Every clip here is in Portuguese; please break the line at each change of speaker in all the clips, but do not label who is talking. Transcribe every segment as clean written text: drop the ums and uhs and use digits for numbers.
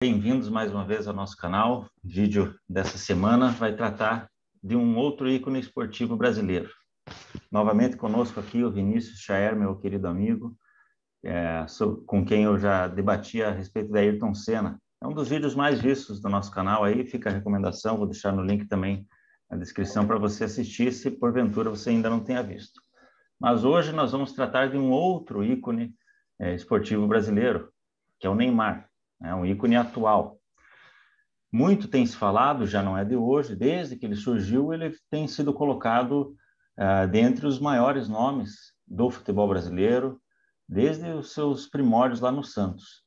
Bem-vindos mais uma vez ao nosso canal. O vídeo dessa semana vai tratar de um outro ícone esportivo brasileiro. Novamente conosco aqui o Vinícius Chaer, meu querido amigo, com quem eu já debati a respeito da Ayrton Senna. É um dos vídeos mais vistos do nosso canal aí, fica a recomendação, vou deixar no link também na descrição para você assistir, se porventura você ainda não tenha visto. Mas hoje nós vamos tratar de um outro ícone esportivo brasileiro, que é o Neymar. É um ícone atual. Muito tem se falado, já não é de hoje, desde que ele surgiu, ele tem sido colocado dentre os maiores nomes do futebol brasileiro, desde os seus primórdios lá no Santos.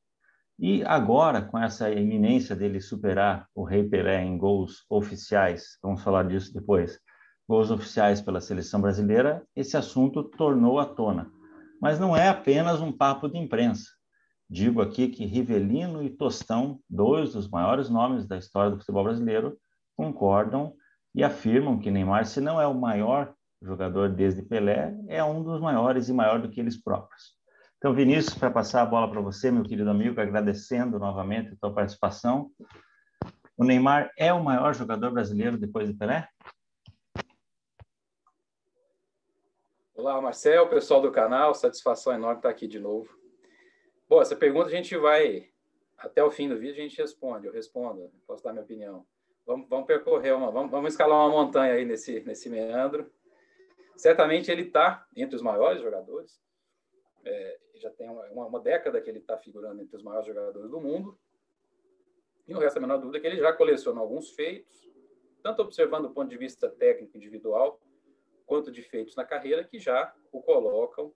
E agora, com essa iminência dele superar o Rei Pelé em gols oficiais, vamos falar disso depois, gols oficiais pela seleção brasileira, esse assunto tornou à tona. Mas não é apenas um papo de imprensa. Digo aqui que Rivelino e Tostão, dois dos maiores nomes da história do futebol brasileiro, concordam e afirmam que Neymar, se não é o maior jogador desde Pelé, é um dos maiores e maior do que eles próprios. Então, Vinícius, para passar a bola para você, meu querido amigo, agradecendo novamente a tua participação. O Neymar é o maior jogador brasileiro depois de Pelé?
Olá, Marcel, pessoal do canal, satisfação enorme estar aqui de novo. Bom, essa pergunta a gente vai, até o fim do vídeo a gente responde, eu respondo, posso dar minha opinião. Vamos percorrer, vamos escalar uma montanha aí nesse meandro. Certamente ele está entre os maiores jogadores, já tem uma década que ele está figurando entre os maiores jogadores do mundo, e não resta a menor dúvida que ele já colecionou alguns feitos, tanto observando do ponto de vista técnico individual, quanto de feitos na carreira, que já o colocam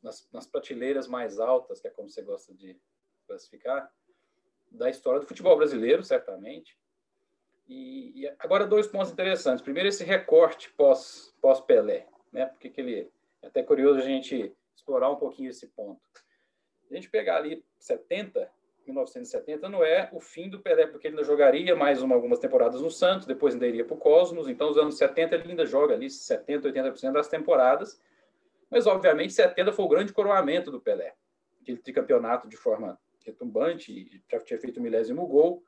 nas prateleiras mais altas, que é como você gosta de classificar, da história do futebol brasileiro, certamente. E agora dois pontos interessantes. Primeiro, esse recorte pós-Pelé, né? Porque ele é até curioso a gente explorar um pouquinho esse ponto. A gente pegar ali 1970 não é o fim do Pelé, porque ele ainda jogaria mais algumas temporadas no Santos, depois ainda iria para o Cosmos, então os anos 70 ele ainda joga ali 70%, 80% das temporadas, mas obviamente 70 foi o grande coroamento do Pelé, aquele tricampeonato de forma retumbante, já tinha feito o 1000º gol,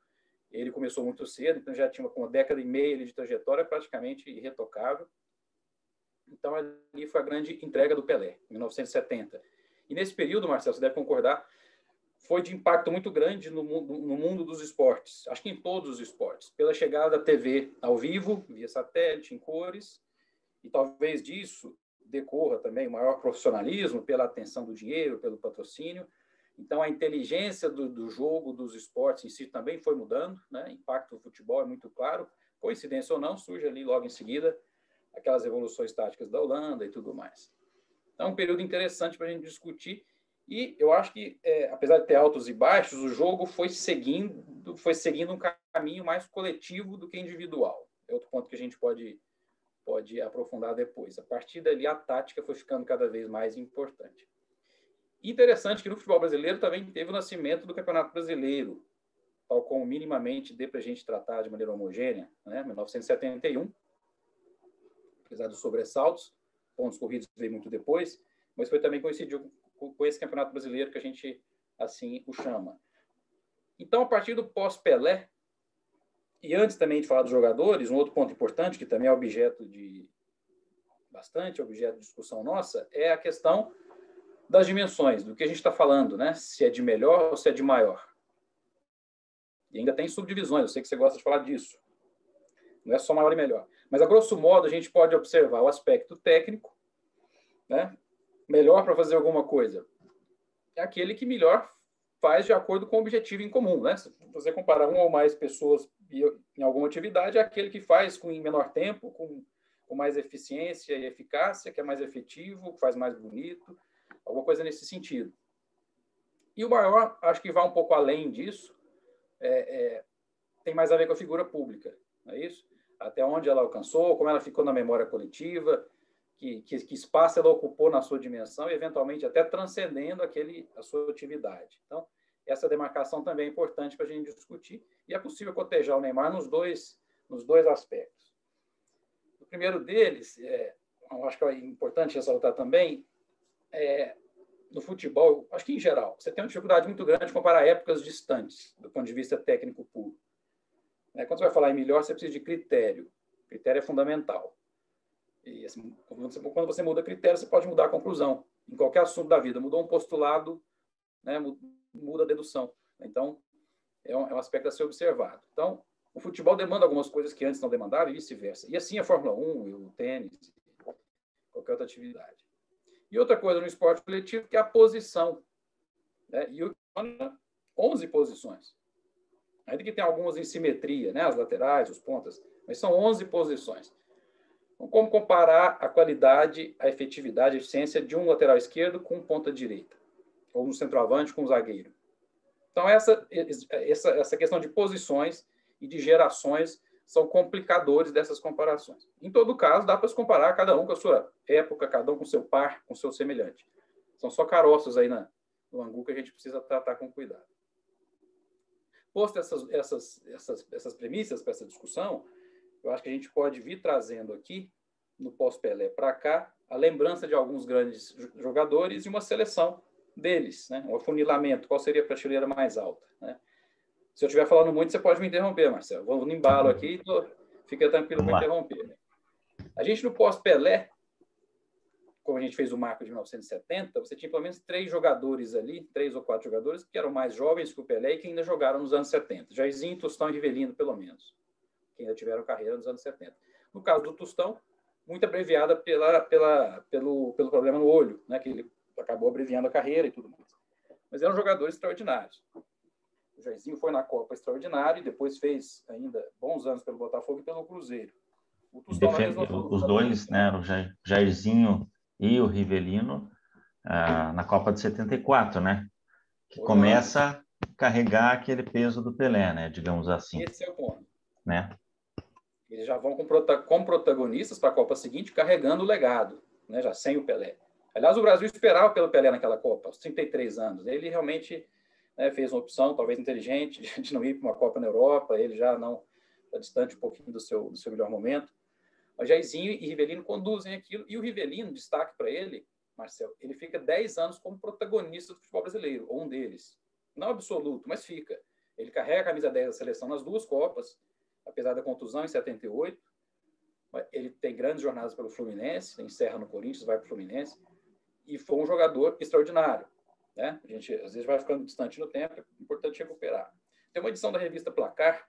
ele começou muito cedo, então já tinha uma década e meia de trajetória praticamente irretocável, então ali foi a grande entrega do Pelé, em 1970. E nesse período, Marcelo, você deve concordar, foi de impacto muito grande no mundo dos esportes, acho que em todos os esportes, pela chegada da TV ao vivo, via satélite, em cores, e talvez disso decorra também o maior profissionalismo pela atenção do dinheiro, pelo patrocínio. Então, a inteligência do jogo, dos esportes em si também foi mudando, né? O impacto do futebol é muito claro. Coincidência ou não, surge ali logo em seguida aquelas revoluções táticas da Holanda e tudo mais. Então, é um período interessante para a gente discutir. E eu acho que, apesar de ter altos e baixos, o jogo foi seguindo um caminho mais coletivo do que individual. É outro ponto que a gente pode aprofundar depois. A partir dali, a tática foi ficando cada vez mais importante. Interessante que no futebol brasileiro também teve o nascimento do Campeonato Brasileiro, tal como minimamente dê para a gente tratar de maneira homogênea, né? 1971, apesar dos sobressaltos, pontos corridos veio muito depois, mas foi também coincidiu com esse Campeonato Brasileiro que a gente assim o chama. Então, a partir do pós-Pelé, e antes também de falar dos jogadores, um outro ponto importante, que também é objeto de discussão nossa, é a questão das dimensões, do que a gente está falando, né? Se é de melhor ou se é de maior. E ainda tem subdivisões, eu sei que você gosta de falar disso. Não é só maior e melhor. Mas, a grosso modo, a gente pode observar o aspecto técnico, né? Melhor para fazer alguma coisa é aquele que melhor faz de acordo com o objetivo em comum, né? Se você comparar uma ou mais pessoas em alguma atividade, é aquele que faz em menor tempo, com mais eficiência e eficácia, que é mais efetivo, que faz mais bonito, alguma coisa nesse sentido. E o maior, acho que vai um pouco além disso, tem mais a ver com a figura pública, não é isso? Até onde ela alcançou, como ela ficou na memória coletiva, que espaço ela ocupou na sua dimensão e, eventualmente, até transcendendo a sua atividade. Então, essa demarcação também é importante para a gente discutir, e é possível cotejar o Neymar nos dois aspectos. O primeiro deles, eu acho que é importante ressaltar também, no futebol, acho que em geral, você tem uma dificuldade muito grande de comparar épocas distantes, do ponto de vista técnico puro. Quando você vai falar em melhor, você precisa de critério. Critério é fundamental. E assim, quando você muda critério, você pode mudar a conclusão. Em qualquer assunto da vida, mudou um postulado, né, muda a dedução. Então, é um aspecto a ser observado. Então, o futebol demanda algumas coisas que antes não demandava e vice-versa. E assim a Fórmula 1, e o tênis, qualquer outra atividade. E outra coisa no esporte coletivo, que é a posição. E o 11 posições. Ainda que tem algumas em simetria, né? As laterais, os pontas, mas são 11 posições. Então, como comparar a qualidade, a efetividade, a eficiência de um lateral esquerdo com um ponta direita? Ou um centroavante com um zagueiro? Então, essa questão de posições e de gerações são complicadores dessas comparações. Em todo caso, dá para se comparar cada um com a sua época, cada um com o seu par, com o seu semelhante. São só caroços aí no angu que a gente precisa tratar com cuidado. Posto essas premissas para essa discussão, eu acho que a gente pode vir trazendo aqui, no pós-Pelé para cá, a lembrança de alguns grandes jogadores e uma seleção deles, né? Um afunilamento, qual seria a prateleira mais alta, né? Se eu estiver falando muito, você pode me interromper, Marcelo. Vou no embalo aqui, fica tranquilo para interromper. A gente, no pós-Pelé, como a gente fez o marco de 1970, você tinha pelo menos 3 jogadores ali, 3 ou 4 jogadores, que eram mais jovens que o Pelé e que ainda jogaram nos anos 70. Jairzinho, Tostão e Rivelino, pelo menos, que ainda tiveram carreira nos anos 70. No caso do Tostão, muito abreviada pelo problema no olho, né, que ele acabou abreviando a carreira e tudo mais. Mas eram jogadores extraordinários. O Jairzinho foi na Copa extraordinário e depois fez ainda bons anos pelo Botafogo e pelo Cruzeiro. O Tostão,
os dois, né, o Jairzinho e o Rivelino, na Copa de 74, né? Que começa a carregar aquele peso do Pelé, né? Digamos assim.
Esse é o ponto.
Né?
Eles já vão como protagonistas para a Copa seguinte, carregando o legado, né? Já sem o Pelé. Aliás, o Brasil esperava pelo Pelé naquela Copa, aos 33 anos. Ele realmente, né, fez uma opção, talvez inteligente, de não ir para uma Copa na Europa. Ele já não está distante um pouquinho do seu melhor momento. Mas Jairzinho e Rivelino conduzem aquilo. E o Rivelino, destaque para ele, Marcelo, ele fica 10 anos como protagonista do futebol brasileiro, ou um deles. Não absoluto, mas fica. Ele carrega a camisa 10 da seleção nas 2 Copas, apesar da contusão em 78. Ele tem grandes jornadas pelo Fluminense, encerra no Corinthians, vai para o Fluminense, e foi um jogador extraordinário. Né? A gente, às vezes, vai ficando distante no tempo, é importante recuperar. Tem uma edição da revista Placar,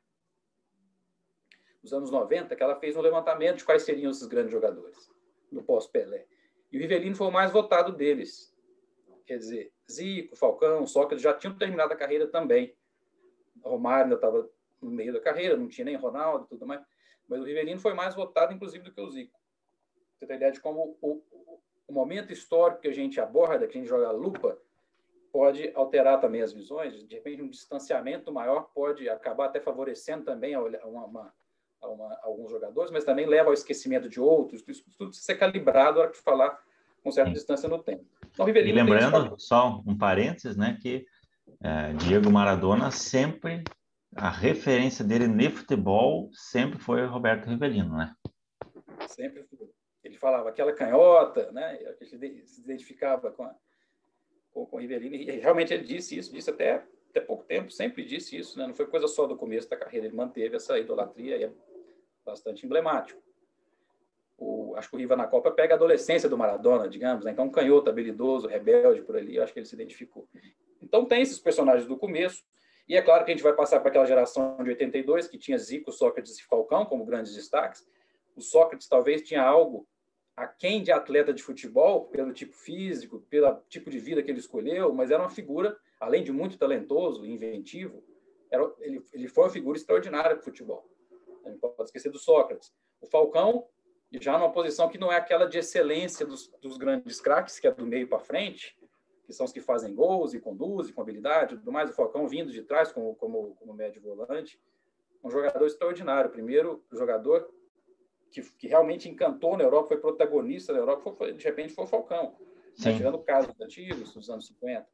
nos anos 90, que ela fez um levantamento de quais seriam esses grandes jogadores, no pós-Pelé. E o Rivelino foi o mais votado deles. Quer dizer, Zico, Falcão, Sócrates já tinham terminado a carreira também. O Romário ainda estava no meio da carreira, não tinha nem Ronaldo e tudo mais. Mas o Rivelino foi mais votado, inclusive, do que o Zico. Você tem a ideia de como o momento histórico que a gente aborda, que a gente joga a lupa, pode alterar também as visões. De repente, um distanciamento maior pode acabar até favorecendo também alguns jogadores, mas também leva ao esquecimento de outros. Isso tudo precisa ser calibrado na hora de falar com certa distância no tempo. Então,
e lembrando, só um parênteses, né, que Diego Maradona sempre, a referência dele no futebol sempre foi o Roberto Rivelino, né?
Sempre foi. Ele falava aquela canhota, né? Ele se identificava com o Rivelino, e realmente ele disse isso, disse até pouco tempo, sempre disse isso, né? Não foi coisa só do começo da carreira, ele manteve essa idolatria e é bastante emblemático. Acho que o Riva na Copa pega a adolescência do Maradona, digamos, né? Então um canhoto habilidoso, rebelde por ali, eu acho que ele se identificou. Então tem esses personagens do começo, e é claro que a gente vai passar para aquela geração de 82, que tinha Zico, Sócrates e Falcão como grandes destaques. O Sócrates talvez tinha algo aquém de atleta de futebol, pelo tipo físico, pelo tipo de vida que ele escolheu, mas era uma figura, além de muito talentoso e inventivo, ele foi uma figura extraordinária do futebol. Não pode esquecer do Sócrates. O Falcão, já numa posição que não é aquela de excelência dos grandes craques, que é do meio para frente, que são os que fazem gols e conduzem com habilidade e tudo mais. O Falcão vindo de trás como médio volante. Um jogador extraordinário. O primeiro jogador que realmente encantou na Europa, foi protagonista na Europa, de repente foi o Falcão. Né? Tirando casos antigos, dos anos 50.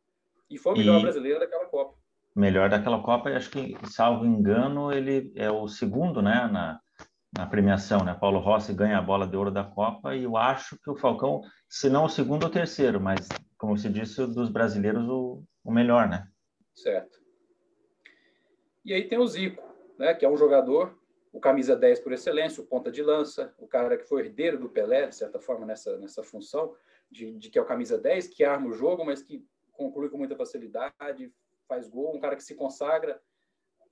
E foi o melhor brasileiro daquela Copa.
Melhor daquela Copa, acho que, salvo engano, ele é o segundo, né, na premiação, né? Paulo Rossi ganha a bola de ouro da Copa e eu acho que o Falcão, se não o segundo ou o terceiro, mas como se disse, dos brasileiros o melhor, né?
Certo. E aí tem o Zico, né, que é um jogador, o camisa 10 por excelência, o ponta de lança, o cara que foi herdeiro do Pelé, de certa forma, nessa função, de que é o camisa 10, que arma o jogo, mas que conclui com muita facilidade, faz gol, um cara que se consagra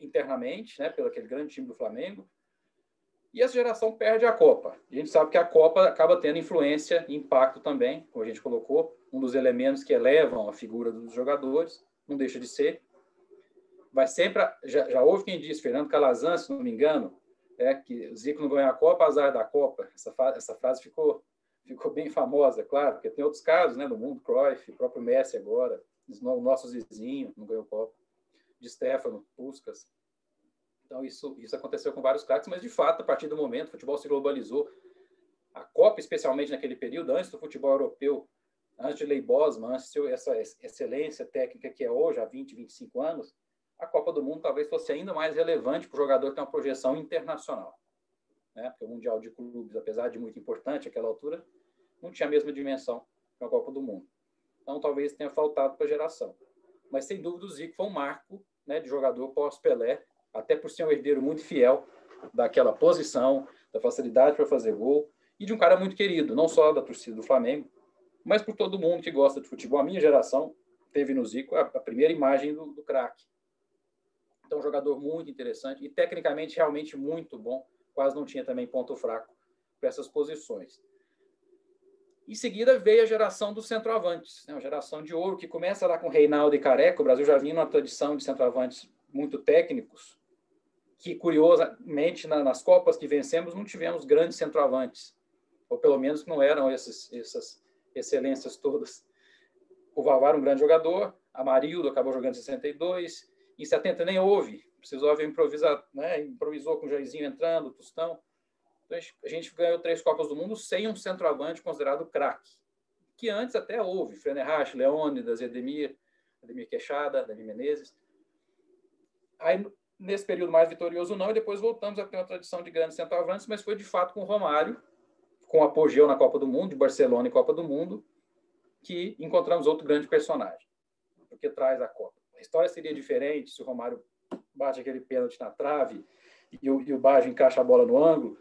internamente, né, pelo aquele grande time do Flamengo. E essa geração perde a Copa. A gente sabe que a Copa acaba tendo influência e impacto também, como a gente colocou, um dos elementos que elevam a figura dos jogadores, não deixa de ser. Vai sempre, já houve quem disse, Fernando Calazans, se não me engano, que o Zico não ganhou a Copa, azar da Copa. Essa frase ficou bem famosa, claro, porque tem outros casos, né, no mundo, Cruyff, o próprio Messi agora, o nosso vizinho não ganhou Copa, de Stefano, Puskás. Então, isso aconteceu com vários craques, mas, de fato, a partir do momento, o futebol se globalizou. A Copa, especialmente naquele período, antes do futebol europeu, antes de Lei Bosman, antes dessa excelência técnica que é hoje, há 20, 25 anos, a Copa do Mundo talvez fosse ainda mais relevante para o jogador ter uma projeção internacional. Né? Porque o Mundial de Clubes, apesar de muito importante àquela altura, não tinha a mesma dimensão que a Copa do Mundo. Então, talvez tenha faltado para a geração. Mas, sem dúvida, o Zico foi um marco, né, de jogador pós-Pelé, até por ser um herdeiro muito fiel daquela posição, da facilidade para fazer gol, e de um cara muito querido, não só da torcida do Flamengo, mas por todo mundo que gosta de futebol. A minha geração teve no Zico a primeira imagem do craque. Então, um jogador muito interessante e tecnicamente realmente muito bom, quase não tinha também ponto fraco para essas posições. Em seguida veio a geração dos centroavantes, né? Uma geração de ouro que começa lá com Reinaldo e Careca. O Brasil já vinha numa tradição de centroavantes muito técnicos, que, curiosamente, nas Copas que vencemos, não tivemos grandes centroavantes, ou pelo menos não eram essas excelências todas. O Vavá era um grande jogador, Amarildo acabou jogando em 62, em 70 nem houve, precisou haver improvisar, né? Improvisou com o Jairzinho entrando, o Tostão. Então, a gente ganhou 3 Copas do Mundo sem um centroavante considerado craque, que antes até houve, Frenerhash, Leônidas, Edemir Queixada, Davi Menezes. Aí, nesse período mais vitorioso não, e depois voltamos a ter uma tradição de grandes centroavantes, mas foi de fato com o Romário, com o apogeu na Copa do Mundo, de Barcelona e Copa do Mundo, que encontramos outro grande personagem, porque traz a Copa. A história seria diferente se o Romário bate aquele pênalti na trave e o Baggio encaixa a bola no ângulo.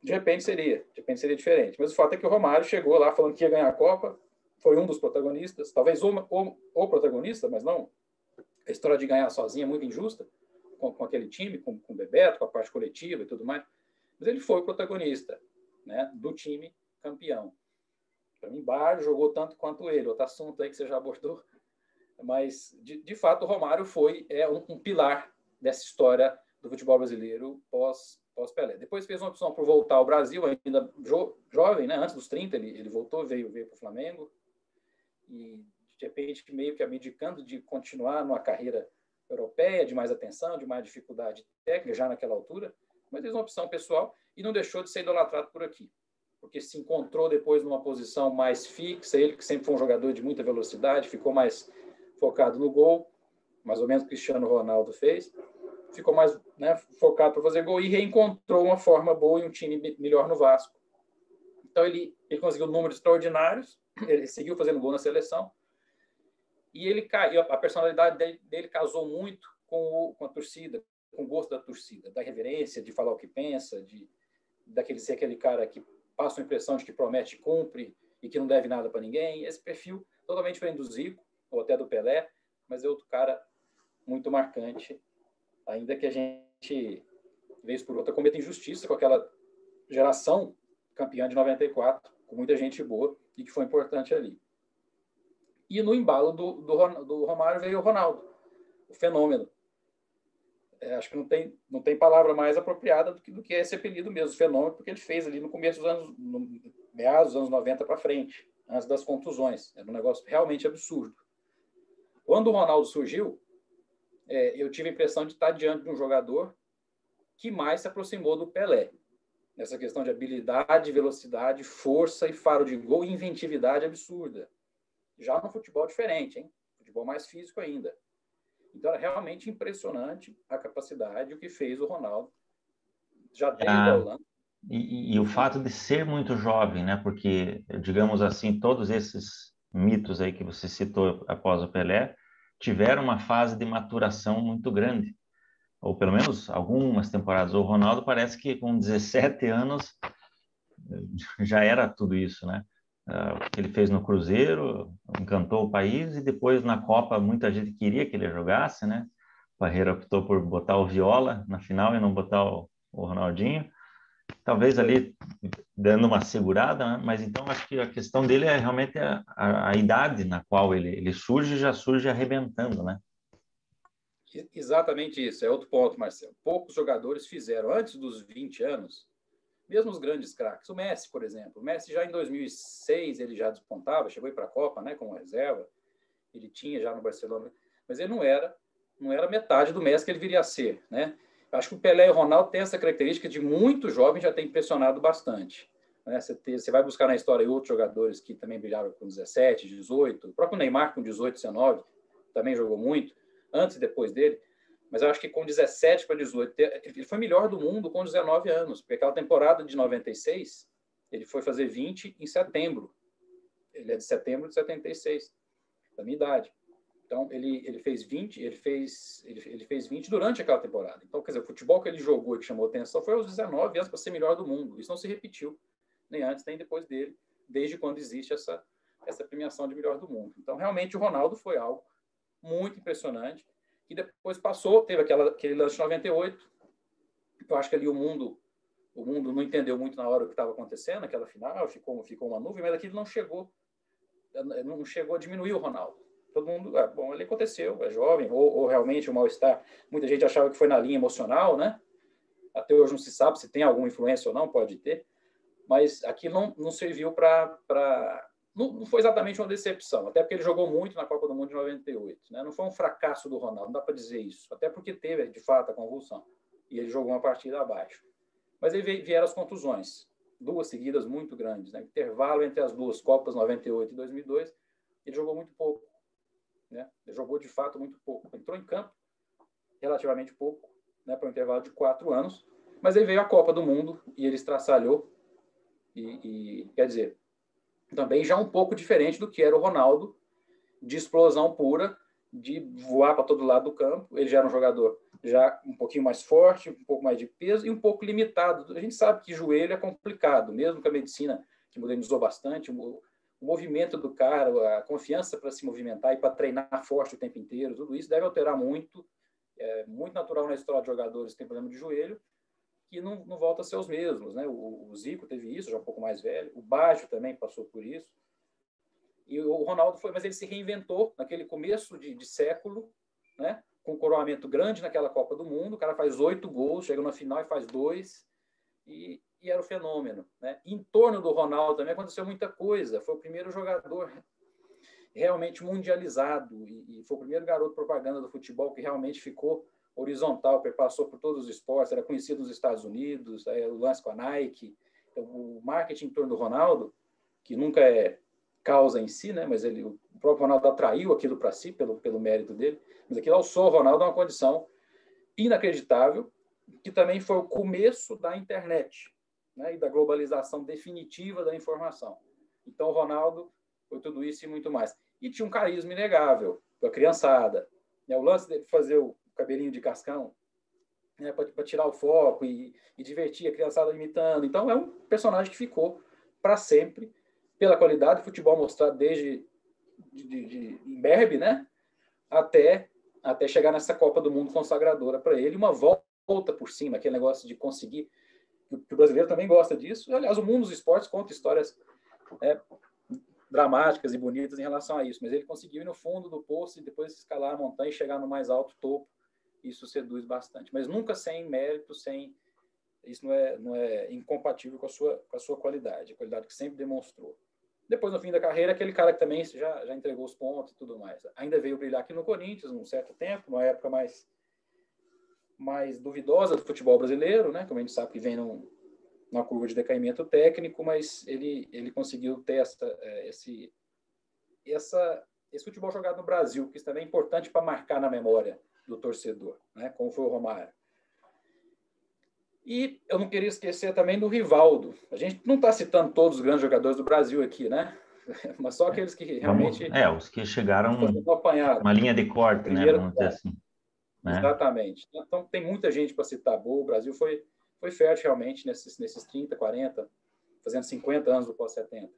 De repente seria diferente. Mas o fato é que o Romário chegou lá falando que ia ganhar a Copa, foi um dos protagonistas, talvez o protagonista, mas não. A história de ganhar sozinho é muito injusta, com aquele time, com o Bebeto, com a parte coletiva e tudo mais. Mas ele foi o protagonista, né, do time campeão. Para mim, Baggio jogou tanto quanto ele. Outro assunto aí que você já abordou. Mas, de fato, o Romário foi um pilar dessa história do futebol brasileiro pós-Pelé. Depois fez uma opção por voltar ao Brasil, ainda jovem, né? Antes dos 30, ele voltou, veio para o Flamengo. E, de repente, meio que abdicando de continuar numa carreira europeia, de mais atenção, de mais dificuldade técnica, já naquela altura. Mas fez uma opção pessoal e não deixou de ser idolatrado por aqui. Porque se encontrou depois numa posição mais fixa, ele que sempre foi um jogador de muita velocidade, ficou mais focado no gol, mais ou menos o Cristiano Ronaldo fez, ficou mais, né, focado para fazer gol e reencontrou uma forma boa e um time melhor no Vasco. Então ele conseguiu números extraordinários, ele seguiu fazendo gol na seleção e a personalidade dele casou muito com a torcida, com o gosto da torcida, da reverência, de falar o que pensa, daquele ser aquele cara que passa a impressão de que promete e cumpre e que não deve nada para ninguém. Esse perfil totalmente diferente do Zico, ou até do Pelé, mas é outro cara muito marcante, ainda que a gente, vez por outra, cometa injustiça com aquela geração campeã de 94, com muita gente boa e que foi importante ali. E no embalo do Romário veio o Ronaldo, o fenômeno. Acho que não tem palavra mais apropriada do que esse apelido mesmo, fenômeno, porque ele fez ali no começo dos anos, meados dos anos 90 para frente, antes das contusões. Era um negócio realmente absurdo. Quando o Ronaldo surgiu, eu tive a impressão de estar diante de um jogador que mais se aproximou do Pelé. Nessa questão de habilidade, velocidade, força e faro de gol e inventividade absurda. Já no futebol diferente, hein? Futebol mais físico ainda. Então, era realmente impressionante a capacidade, o que fez o Ronaldo, já desde a Holanda.
E o fato de ser muito jovem, né? Porque, digamos assim, todos esses mitos aí que você citou após o Pelé tiveram uma fase de maturação muito grande, ou pelo menos algumas temporadas. O Ronaldo parece que com 17 anos já era tudo isso, né? O que ele fez no Cruzeiro encantou o país e depois na Copa muita gente queria que ele jogasse, né? O Parreira optou por botar o Viola na final e não botar o Ronaldinho. Talvez ali dando uma segurada, né? Mas então acho que a questão dele é realmente a idade na qual ele surge, já surge arrebentando, né?
Exatamente isso, é outro ponto, Marcelo. Poucos jogadores fizeram antes dos 20 anos, mesmo os grandes craques. O Messi, por exemplo. O Messi já em 2006 ele já despontava, chegou para a Copa, né, como reserva. Ele tinha já no Barcelona, mas ele não era metade do Messi que ele viria a ser, né? Eu acho que o Pelé e o Ronaldo têm essa característica de muito jovem já ter impressionado bastante. Né? Você vai buscar na história outros jogadores que também brilharam com 17, 18, o próprio Neymar com 18, 19 também jogou muito, antes e depois dele, mas eu acho que com 17 para 18, ele foi melhor do mundo com 19 anos, porque aquela temporada de 96, ele foi fazer 20 em setembro. Ele é de setembro de 76, da minha idade. Então, ele fez 20, ele fez 20 durante aquela temporada. Então, quer dizer, o futebol que ele jogou e que chamou atenção foi aos 19 anos para ser melhor do mundo. Isso não se repetiu, nem antes, nem depois dele, desde quando existe essa premiação de melhor do mundo. Então, realmente, o Ronaldo foi algo muito impressionante. E depois passou, teve aquele lance de 98. Eu acho que ali o mundo não entendeu muito na hora o que estava acontecendo, aquela final, ficou uma nuvem, mas aquilo não chegou a diminuir o Ronaldo. Todo mundo, bom, ele aconteceu, é jovem, ou realmente o mal-estar. Muita gente achava que foi na linha emocional, né? Até hoje não se sabe se tem alguma influência ou não, pode ter, mas aquilo não serviu para. Não foi exatamente uma decepção, até porque ele jogou muito na Copa do Mundo de 98. Né? Não foi um fracasso do Ronaldo, não dá para dizer isso, até porque teve, de fato, a convulsão, e ele jogou uma partida abaixo. Mas aí vieram as contusões, duas seguidas muito grandes. Né? Intervalo entre as duas Copas, 98 e 2002, ele jogou muito pouco. Né? Ele jogou, de fato, muito pouco. Entrou em campo relativamente pouco, né, para um intervalo de 4 anos, mas aí veio a Copa do Mundo e ele estraçalhou. Quer dizer, também já um pouco diferente do que era o Ronaldo, de explosão pura, de voar para todo lado do campo. Ele já era um jogador já um pouquinho mais forte, um pouco mais de peso e um pouco limitado. A gente sabe que joelho é complicado, mesmo com a medicina que modernizou bastante, o movimento do cara, a confiança para se movimentar e para treinar forte o tempo inteiro, tudo isso deve alterar muito. É muito natural na história de jogadores que têm problema de joelho, que não volta a ser os mesmos. Né? O Zico teve isso, já um pouco mais velho. O Baggio também passou por isso. E o Ronaldo foi, mas ele se reinventou naquele começo de século, né? Com um coroamento grande naquela Copa do Mundo. O cara faz 8 gols, chega na final e faz 2. E era o fenômeno. Né? Em torno do Ronaldo também aconteceu muita coisa. Foi o primeiro jogador realmente mundializado e foi o primeiro garoto propaganda do futebol que realmente ficou horizontal, passou por todos os esportes, era conhecido nos Estados Unidos, o lance com a Nike. Então, o marketing em torno do Ronaldo, que nunca é causa em si, né? Mas o próprio Ronaldo atraiu aquilo para si pelo mérito dele, mas aquilo alçou o Ronaldo a uma condição inacreditável, que também foi o começo da internet, né? E da globalização definitiva da informação. Então, o Ronaldo foi tudo isso e muito mais. E tinha um carisma inegável para a criançada. Né? O lance de fazer o cabelinho de cascão, né? Para tirar o foco e divertir a criançada imitando. Então, é um personagem que ficou para sempre, pela qualidade do futebol mostrado desde de imberbe, né? até chegar nessa Copa do Mundo consagradora para ele, uma volta por cima, aquele negócio de conseguir, que o brasileiro também gosta disso. Aliás, o mundo dos esportes conta histórias dramáticas e bonitas em relação a isso, mas ele conseguiu ir no fundo do poço e depois escalar a montanha e chegar no mais alto topo. Isso seduz bastante, mas nunca sem mérito, isso não é incompatível com a sua qualidade, a qualidade que sempre demonstrou. Depois, no fim da carreira, aquele cara que também já entregou os pontos e tudo mais. Ainda veio brilhar aqui no Corinthians um certo tempo, numa época mais duvidosa do futebol brasileiro, né? Como a gente sabe que vem numa curva de decaimento técnico, mas ele conseguiu ter esse futebol jogado no Brasil, que isso também é importante para marcar na memória do torcedor, né? Como foi o Romário. E eu não queria esquecer também do Rivaldo. A gente não está citando todos os grandes jogadores do Brasil aqui, né? mas só aqueles que realmente...
os que chegaram
apanharam.
uma linha de corte, né? Vamos dizer assim. Né?
Exatamente. Então, tem muita gente para citar boa. O Brasil foi fértil realmente nesses 30, 40, fazendo 50 anos do pós-70.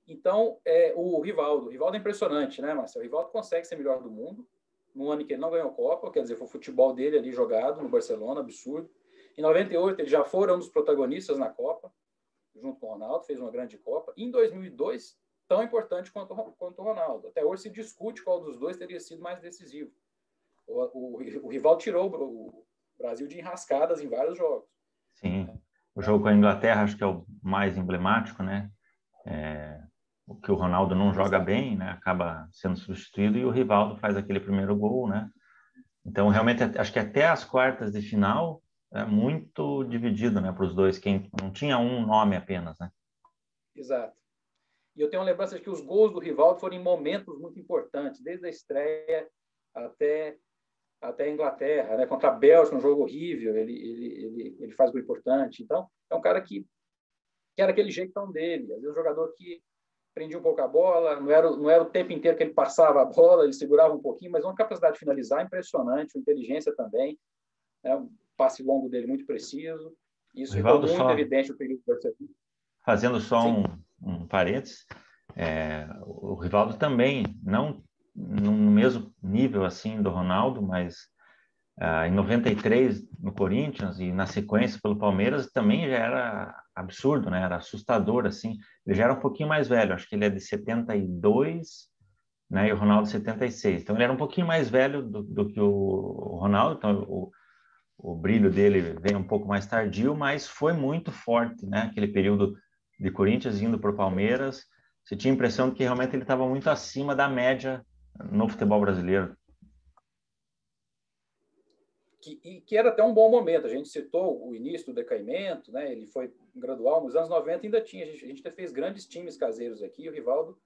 Então, o Rivaldo é impressionante, né, Marcelo? O Rivaldo consegue ser melhor do mundo no ano em que ele não ganhou a Copa, quer dizer, foi o futebol dele ali jogado no Barcelona, absurdo. Em 98, ele já foi um dos protagonistas na Copa, junto com o Ronaldo, fez uma grande Copa. E em 2002, tão importante quanto o Ronaldo. Até hoje se discute qual dos dois teria sido mais decisivo. O Rivaldo tirou o Brasil de enrascadas em vários jogos.
Sim, o jogo com a Inglaterra acho que é o mais emblemático, né? O que o Ronaldo não joga bem, né? Acaba sendo substituído e o Rivaldo faz aquele primeiro gol, né? Então, realmente, acho que até as quartas de final é muito dividido, né, para os dois, quem não tinha um nome apenas, né?
Exato. E eu tenho uma lembrança de que os gols do Rivaldo foram em momentos muito importantes, desde a estreia até a Inglaterra, né? Contra a Bélgica, um jogo horrível, ele faz gol importante. Então, é um cara que era aquele jeitão dele. Às vezes, um jogador que prendia um pouco a bola, não era o tempo inteiro que ele passava a bola, ele segurava um pouquinho, mas uma capacidade de finalizar impressionante, uma inteligência também, né? Um passe longo dele muito preciso. Isso ficou muito evidente no período do Barcelona.
Fazendo só um parênteses, o Rivaldo também, não no mesmo nível assim do Ronaldo, mas em 93 no Corinthians e na sequência pelo Palmeiras também já era absurdo, né? Era assustador assim. Ele já era um pouquinho mais velho, acho que ele é de 72, né? E o Ronaldo 76. Então ele era um pouquinho mais velho do que o Ronaldo, então o brilho dele veio um pouco mais tardio, mas foi muito forte, né? Aquele período de Corinthians indo para o Palmeiras, você tinha a impressão de que realmente ele estava muito acima da média no futebol brasileiro.
Que era até um bom momento. A gente citou o início do decaimento, né? Ele foi gradual. Nos anos 90 ainda tinha. A gente fez grandes times caseiros aqui. O Rivaldo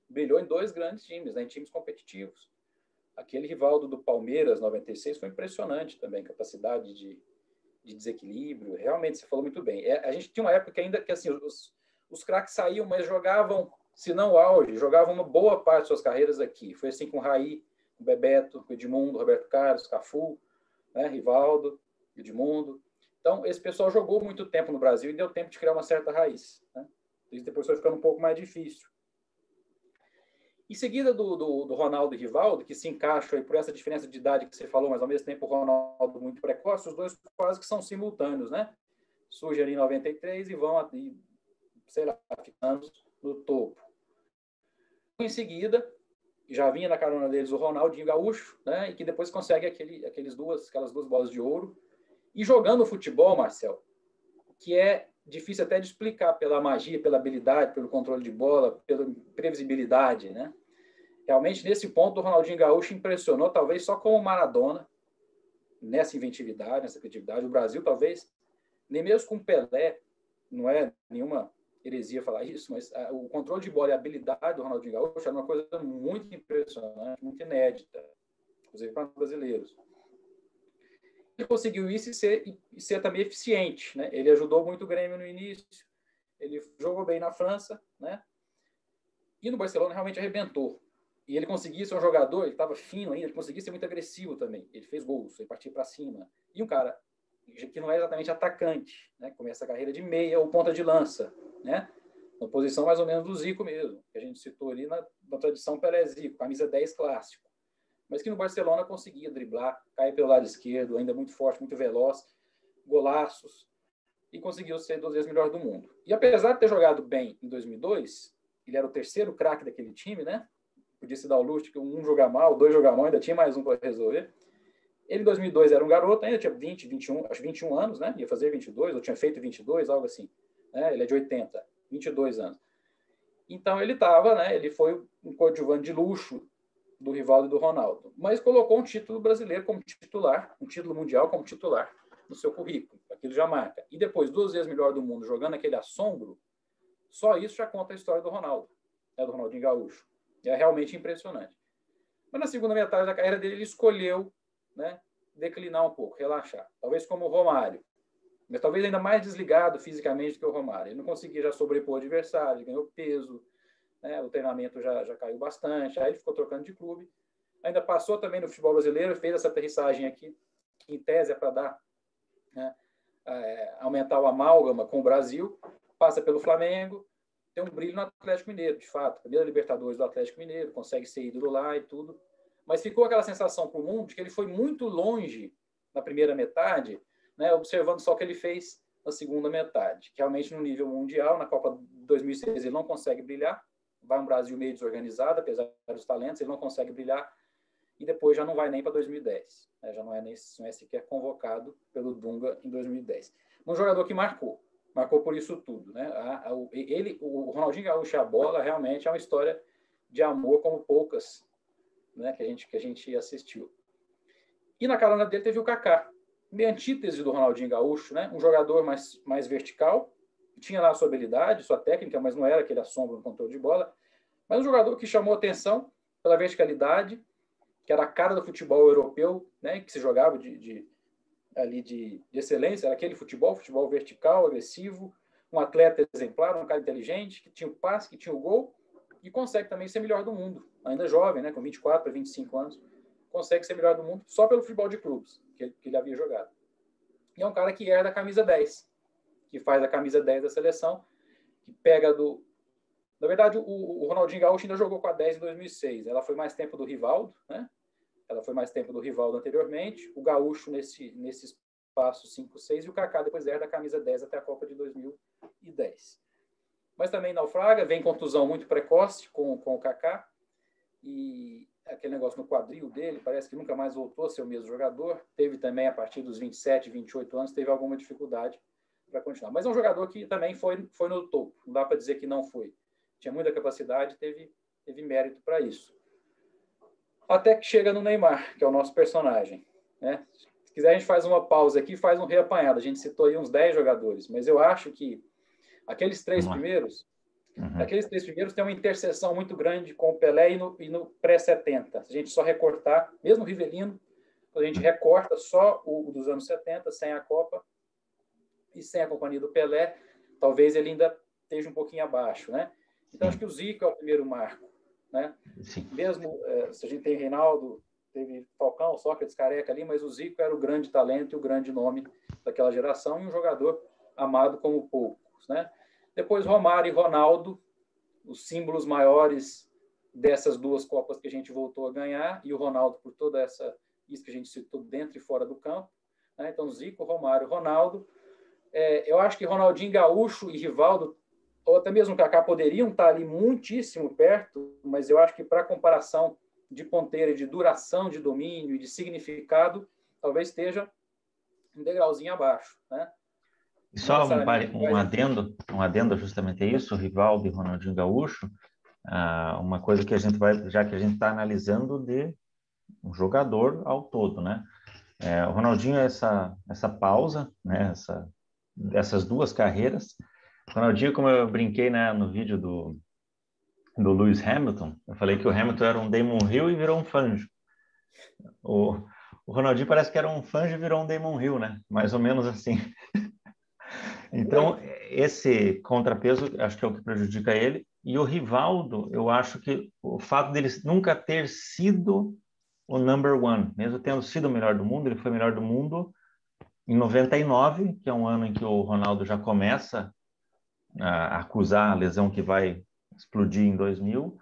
brilhou em 2 grandes times, né? Em times competitivos. Aquele Rivaldo do Palmeiras, 96, foi impressionante também. Capacidade de desequilíbrio. Realmente, você falou muito bem. A gente tinha uma época que ainda que assim, os craques saíam, mas jogavam, se não o auge, jogavam uma boa parte de suas carreiras aqui. Foi assim com o Raí, o Bebeto, o Edmundo, o Roberto Carlos, Cafu, né, Rivaldo, Edmundo. Então, esse pessoal jogou muito tempo no Brasil e deu tempo de criar uma certa raiz. Né? Isso depois foi ficando um pouco mais difícil. Em seguida do Ronaldo e Rivaldo, que se encaixam aí por essa diferença de idade que você falou, mas ao mesmo tempo o Ronaldo muito precoce, os dois quase que são simultâneos, né? Surge ali em 93 e vão, sei lá, ficando no topo. Em seguida, já vinha na carona deles o Ronaldinho Gaúcho, né? E que depois consegue aquelas duas bolas de ouro. E jogando futebol, Marcel, que é difícil até de explicar pela magia, pela habilidade, pelo controle de bola, pela previsibilidade, né? Realmente, nesse ponto, o Ronaldinho Gaúcho impressionou, talvez só com o Maradona, nessa inventividade, nessa criatividade. O Brasil, talvez, nem mesmo com o Pelé, não é nenhuma heresia falar isso, mas o controle de bola e a habilidade do Ronaldinho Gaúcho era uma coisa muito impressionante, muito inédita, inclusive para os brasileiros. Ele conseguiu isso e ser também eficiente, né? Ele ajudou muito o Grêmio no início, ele jogou bem na França, né? E no Barcelona realmente arrebentou. E ele conseguia ser um jogador, ele estava fino ainda, ele conseguia ser muito agressivo também. Ele fez gols, ele partia para cima. E um cara que não é exatamente atacante, né? Começa a carreira de meia ou ponta de lança, né? Na posição mais ou menos do Zico mesmo, que a gente citou ali na tradição Pelé-Zico, camisa 10 clássico. Mas que no Barcelona conseguia driblar, cair pelo lado esquerdo, ainda muito forte, muito veloz, golaços, e conseguiu ser 2 vezes melhor do mundo. E apesar de ter jogado bem em 2002, ele era o terceiro craque daquele time, né? Podia se dar o luxo que um jogar mal, 2 jogar mal, ainda tinha mais um para resolver. Ele, em 2002, era um garoto, ainda tinha 20, 21, acho 21 anos, né? Ia fazer 22, ou tinha feito 22, algo assim. Né? Ele é de 80, 22 anos. Então, ele estava, né? Ele foi um coadjuvante de luxo do Rivaldo e do Ronaldo. Mas colocou um título brasileiro como titular, um título mundial como titular no seu currículo. Aquilo já marca. E depois, 2 vezes melhor do mundo, jogando aquele assombro, só isso já conta a história do Ronaldo, né? Do Ronaldinho Gaúcho. É realmente impressionante. Mas na segunda metade da carreira dele, ele escolheu, né, declinar um pouco, relaxar. Talvez como o Romário, mas talvez ainda mais desligado fisicamente do que o Romário. Ele não conseguia já sobrepor o adversário, ganhou peso, né? O treinamento já caiu bastante, aí ele ficou trocando de clube. Ainda passou também no futebol brasileiro, fez essa aterrissagem aqui, que em tese é para dar, né, aumentar o amálgama com o Brasil, passa pelo Flamengo, tem um brilho no Atlético Mineiro, de fato. Primeira Libertadores do Atlético Mineiro, consegue ser ídolo lá e tudo. Mas ficou aquela sensação para o mundo de que ele foi muito longe na primeira metade, né, observando só o que ele fez na segunda metade. Que realmente, no nível mundial, na Copa de 2006, ele não consegue brilhar. Vai um Brasil meio desorganizado, apesar dos talentos, ele não consegue brilhar. E depois já não vai nem para 2010. Né, já não é sequer convocado pelo Dunga em 2010. Um jogador que marcou por isso tudo, né? O Ronaldinho Gaúcho e a bola realmente é uma história de amor como poucas, né, que a gente assistiu. E na carona dele teve o Kaká, meio antítese do Ronaldinho Gaúcho, né? Um jogador mais vertical, tinha lá a sua habilidade, sua técnica, mas não era aquele assombro no controle de bola, mas um jogador que chamou atenção pela verticalidade, que era a cara do futebol europeu, né, que se jogava de excelência, era aquele futebol vertical, agressivo, um atleta exemplar, um cara inteligente, que tinha o passe, que tinha o gol, e consegue também ser melhor do mundo, ainda jovem, né, com 24 para 25 anos, consegue ser melhor do mundo só pelo futebol de clubes que ele havia jogado. E é um cara que herda a camisa 10, que faz a camisa 10 da seleção, que pega do... Na verdade, o Ronaldinho Gaúcho ainda jogou com a 10 em 2006, ela foi mais tempo do Rivaldo, né? Ela foi mais tempo do Rivaldo anteriormente, o Gaúcho nesse espaço 5-6 e o Kaká depois herda a camisa 10 até a Copa de 2010. Mas também naufraga, vem contusão muito precoce com o Kaká e aquele negócio no quadril dele, parece que nunca mais voltou a ser o mesmo jogador. Teve também, a partir dos 27, 28 anos, teve alguma dificuldade para continuar. Mas é um jogador que também foi no topo, não dá para dizer que não foi. Tinha muita capacidade, teve mérito para isso. Até que chega no Neymar, que é o nosso personagem, né? Se quiser, a gente faz uma pausa aqui e faz um reapanhado. A gente citou aí uns 10 jogadores, mas eu acho que aqueles três primeiros têm uma interseção muito grande com o Pelé e no pré-70. Se a gente só recortar, mesmo o Rivelino, a gente recorta só o dos anos 70, sem a Copa e sem a companhia do Pelé, talvez ele ainda esteja um pouquinho abaixo, né? Então, acho que o Zico é o primeiro marco, né?
Sim.
Mesmo se a gente tem Reinaldo, teve Falcão, Sócrates, Careca ali, mas o Zico era o grande talento e o grande nome daquela geração e um jogador amado como poucos, né? Depois Romário e Ronaldo, os símbolos maiores dessas duas Copas que a gente voltou a ganhar, e o Ronaldo por toda isso que a gente citou dentro e fora do campo, né? Então Zico, Romário, Ronaldo. Eu acho que Ronaldinho Gaúcho e Rivaldo, ou até mesmo Kaká, poderiam estar ali muitíssimo perto, mas eu acho que para comparação de ponteira, de duração de domínio e de significado, talvez esteja um degrauzinho abaixo, né?
E só um adendo justamente a isso, Rivaldo e Ronaldinho Gaúcho, uma coisa que a gente vai, já que a gente está analisando de um jogador ao todo, né? O Ronaldinho, essa pausa, né? Essas duas carreiras. O Ronaldinho, como eu brinquei, né, no vídeo do Lewis Hamilton, eu falei que o Hamilton era um Damon Hill e virou um Fangio. O Ronaldinho parece que era um Fangio e virou um Damon Hill, né? Mais ou menos assim. Então, esse contrapeso, acho que é o que prejudica ele. E o Rivaldo, eu acho que o fato dele nunca ter sido o number one, mesmo tendo sido o melhor do mundo, ele foi o melhor do mundo em 99, que é um ano em que o Ronaldo já começa a acusar a lesão que vai explodir em 2000.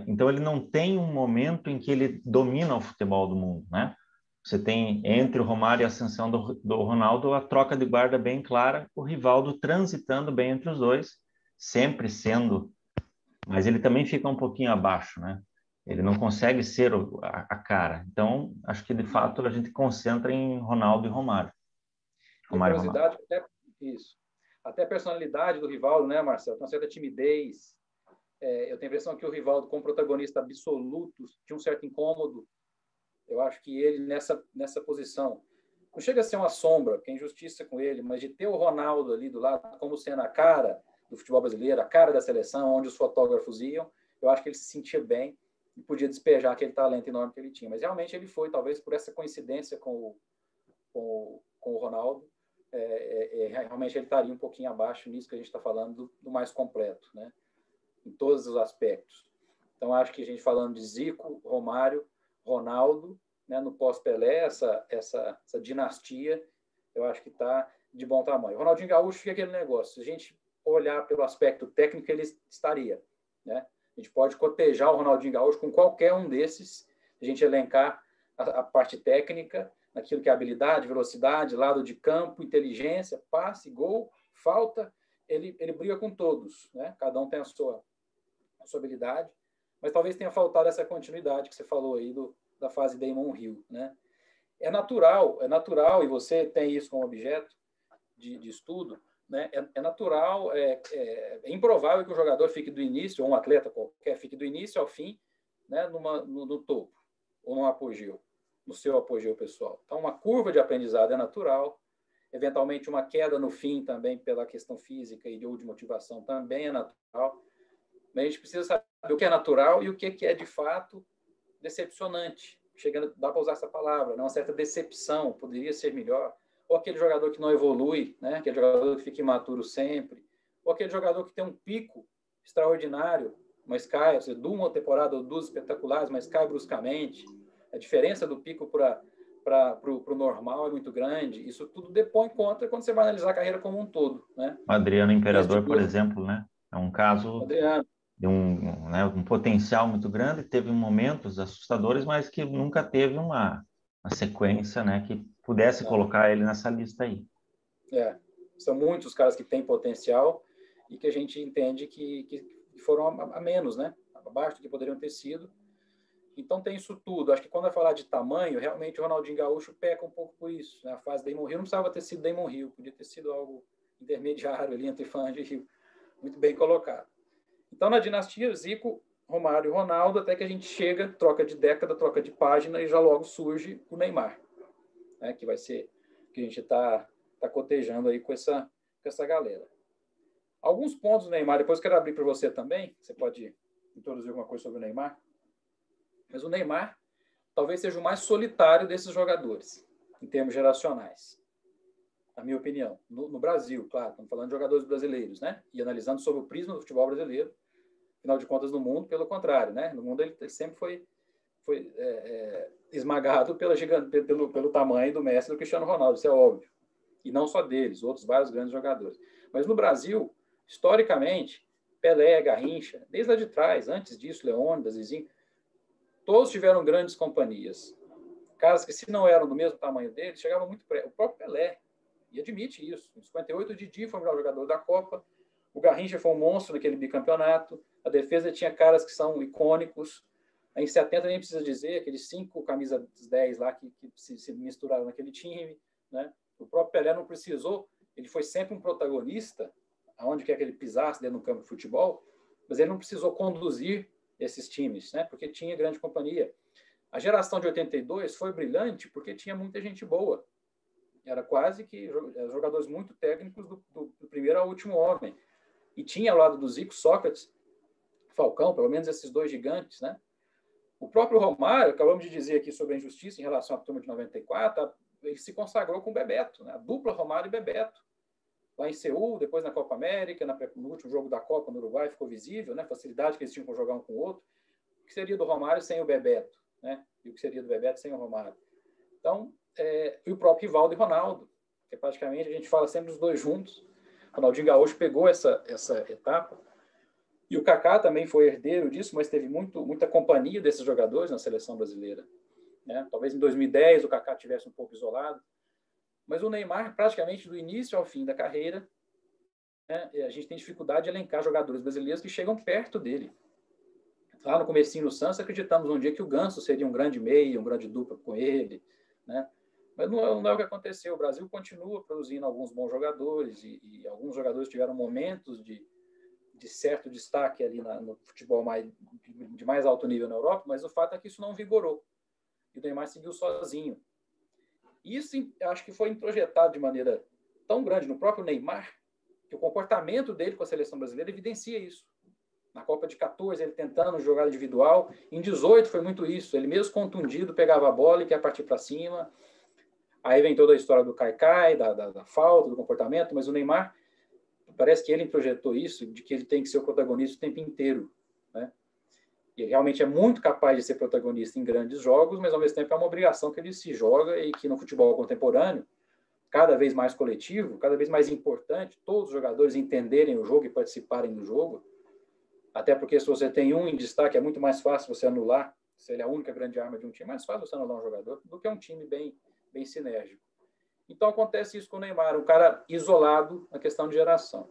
Então, ele não tem um momento em que ele domina o futebol do mundo, né? Você tem, entre o Romário e a ascensão do Ronaldo, a troca de guarda bem clara, o Rivaldo transitando bem entre os dois, sempre sendo, mas ele também fica um pouquinho abaixo, né? Ele não consegue ser a cara. Então, acho que, de fato, a gente concentra em Ronaldo e Romário.
E a curiosidade, até a personalidade do Rivaldo, né, Marcelo? Tem uma certa timidez. Eu tenho a impressão que o Rivaldo, como protagonista absoluto, tinha um certo incômodo. Eu acho que ele, nessa posição, não chega a ser uma sombra, porque é injustiça com ele, mas de ter o Ronaldo ali do lado, como sendo a cara do futebol brasileiro, a cara da seleção, onde os fotógrafos iam, eu acho que ele se sentia bem e podia despejar aquele talento enorme que ele tinha. Mas realmente ele foi, talvez por essa coincidência com o Ronaldo, realmente ele estaria um pouquinho abaixo nisso que a gente está falando do mais completo, né? em todos os aspectos. Então, acho que a gente falando de Zico, Romário, Ronaldo, né, no pós-Pelé, essa dinastia, eu acho que está de bom tamanho. O Ronaldinho Gaúcho fica aquele negócio. Se a gente olhar pelo aspecto técnico, ele estaria, né? A gente pode cotejar o Ronaldinho Gaúcho com qualquer um desses, a gente elencar a parte técnica, naquilo que é habilidade, velocidade, lado de campo, inteligência, passe, gol, falta, ele briga com todos, né? Cada um tem a sua habilidade, mas talvez tenha faltado essa continuidade que você falou aí da fase Damon Hill, né? É natural, e você tem isso como objeto de estudo, né? É natural, é improvável que o jogador fique do início, ou um atleta qualquer fique do início ao fim, né? No topo, ou no apogeu, no seu apogeu pessoal. Então, uma curva de aprendizado é natural, eventualmente uma queda no fim também pela questão física ou de motivação também é natural, mas a gente precisa saber o que é natural e o que é de fato decepcionante. Dá para usar essa palavra, né? Uma certa decepção, poderia ser melhor, ou aquele jogador que não evolui, né? Aquele jogador que fica imaturo sempre, ou aquele jogador que tem um pico extraordinário, mas cai, ou seja, de uma temporada ou duas espetaculares, mas cai bruscamente. A diferença do pico para o normal é muito grande. Isso tudo depõe contra quando você vai analisar a carreira como um todo, né?
O Adriano Imperador, por exemplo, né? É um caso
Adriano.
de um potencial muito grande, teve momentos assustadores, mas que nunca teve uma sequência, né, que pudesse colocar ele nessa lista aí.
São muitos os caras que têm potencial e que a gente entende que foram a menos, né? Abaixo do que poderiam ter sido. Então tem isso tudo. Acho que quando vai falar de tamanho, realmente o Ronaldinho Gaúcho peca um pouco por isso, né? A fase Damon Hill não precisava ter sido Damon Hill, podia ter sido algo intermediário ali entre Fangio e Hill. Muito bem colocado. Então, na dinastia, Zico, Romário e Ronaldo, até que a gente chega, troca de década, troca de página, e já logo surge o Neymar, né? Que vai ser que a gente está cotejando aí com essa galera. Alguns pontos do Neymar, depois eu quero abrir para você também, você pode introduzir alguma coisa sobre o Neymar, mas o Neymar talvez seja o mais solitário desses jogadores, em termos geracionais, na minha opinião. No Brasil, claro, estamos falando de jogadores brasileiros, né? E analisando sobre o prisma do futebol brasileiro, afinal de contas, no mundo, pelo contrário, né? No mundo ele sempre foi esmagado pelo tamanho do Messi e do Cristiano Ronaldo, isso é óbvio. E não só deles, outros vários grandes jogadores. Mas no Brasil, historicamente, Pelé, Garrincha, desde lá de trás, antes disso, Leônidas, Zizinho, todos tiveram grandes companhias. Caras que, se não eram do mesmo tamanho deles, chegavam muito perto. O próprio Pelé, e admite isso. Em 58, o Didi foi o melhor jogador da Copa. O Garrincha foi um monstro naquele bicampeonato. A defesa tinha caras que são icônicos. Em 70, nem precisa dizer, aqueles 5 camisas 10 lá que se misturaram naquele time, né? O próprio Pelé não precisou. Ele foi sempre um protagonista, aonde quer que ele pisasse dentro do campo de futebol, mas ele não precisou conduzir esses times, né? Porque tinha grande companhia. A geração de 82 foi brilhante porque tinha muita gente boa. Era quase que jogadores muito técnicos do primeiro ao último homem. E tinha ao lado do Zico, Sócrates, Falcão, pelo menos esses dois gigantes, né? O próprio Romário, acabamos de dizer aqui sobre a injustiça em relação à turma de 94, ele se consagrou com o Bebeto, né? A dupla Romário e Bebeto. Lá em Seul, depois na Copa América, no último jogo da Copa no Uruguai, ficou visível, né? A facilidade que eles tinham para jogar um com o outro. O que seria do Romário sem o Bebeto, né? E o que seria do Bebeto sem o Romário. Então, e o próprio Rivaldo e Ronaldo, que praticamente a gente fala sempre dos dois juntos. O Ronaldinho Gaúcho pegou essa etapa. E o Kaká também foi herdeiro disso, mas teve muita companhia desses jogadores na seleção brasileira, né? Talvez em 2010 o Kaká tivesse um pouco isolado. Mas o Neymar, praticamente do início ao fim da carreira, né, a gente tem dificuldade de elencar jogadores brasileiros que chegam perto dele. Lá no comecinho do Santos, acreditamos um dia que o Ganso seria um grande meia, um grande dupla com ele, né? Mas não é o que aconteceu. O Brasil continua produzindo alguns bons jogadores e alguns jogadores tiveram momentos de certo destaque ali no futebol de mais alto nível na Europa, mas o fato é que isso não vigorou. E o Neymar seguiu sozinho. Isso, acho que foi introjetado de maneira tão grande no próprio Neymar, que o comportamento dele com a seleção brasileira evidencia isso. Na Copa de 14, ele tentando jogar individual. Em 18 foi muito isso. Ele mesmo contundido, pegava a bola e quer partir para cima. Aí vem toda a história do Caicai, da falta, do comportamento, mas o Neymar, parece que ele introjetou isso, de que ele tem que ser o protagonista o tempo inteiro, né? E ele realmente é muito capaz de ser protagonista em grandes jogos, mas ao mesmo tempo é uma obrigação que ele se joga e que no futebol contemporâneo, cada vez mais coletivo, cada vez mais importante, todos os jogadores entenderem o jogo e participarem do jogo, até porque se você tem um em destaque, é muito mais fácil você anular, se ele é a única grande arma de um time, é mais fácil você anular um jogador do que um time bem sinérgico. Então acontece isso com o Neymar, um cara isolado na questão de geração.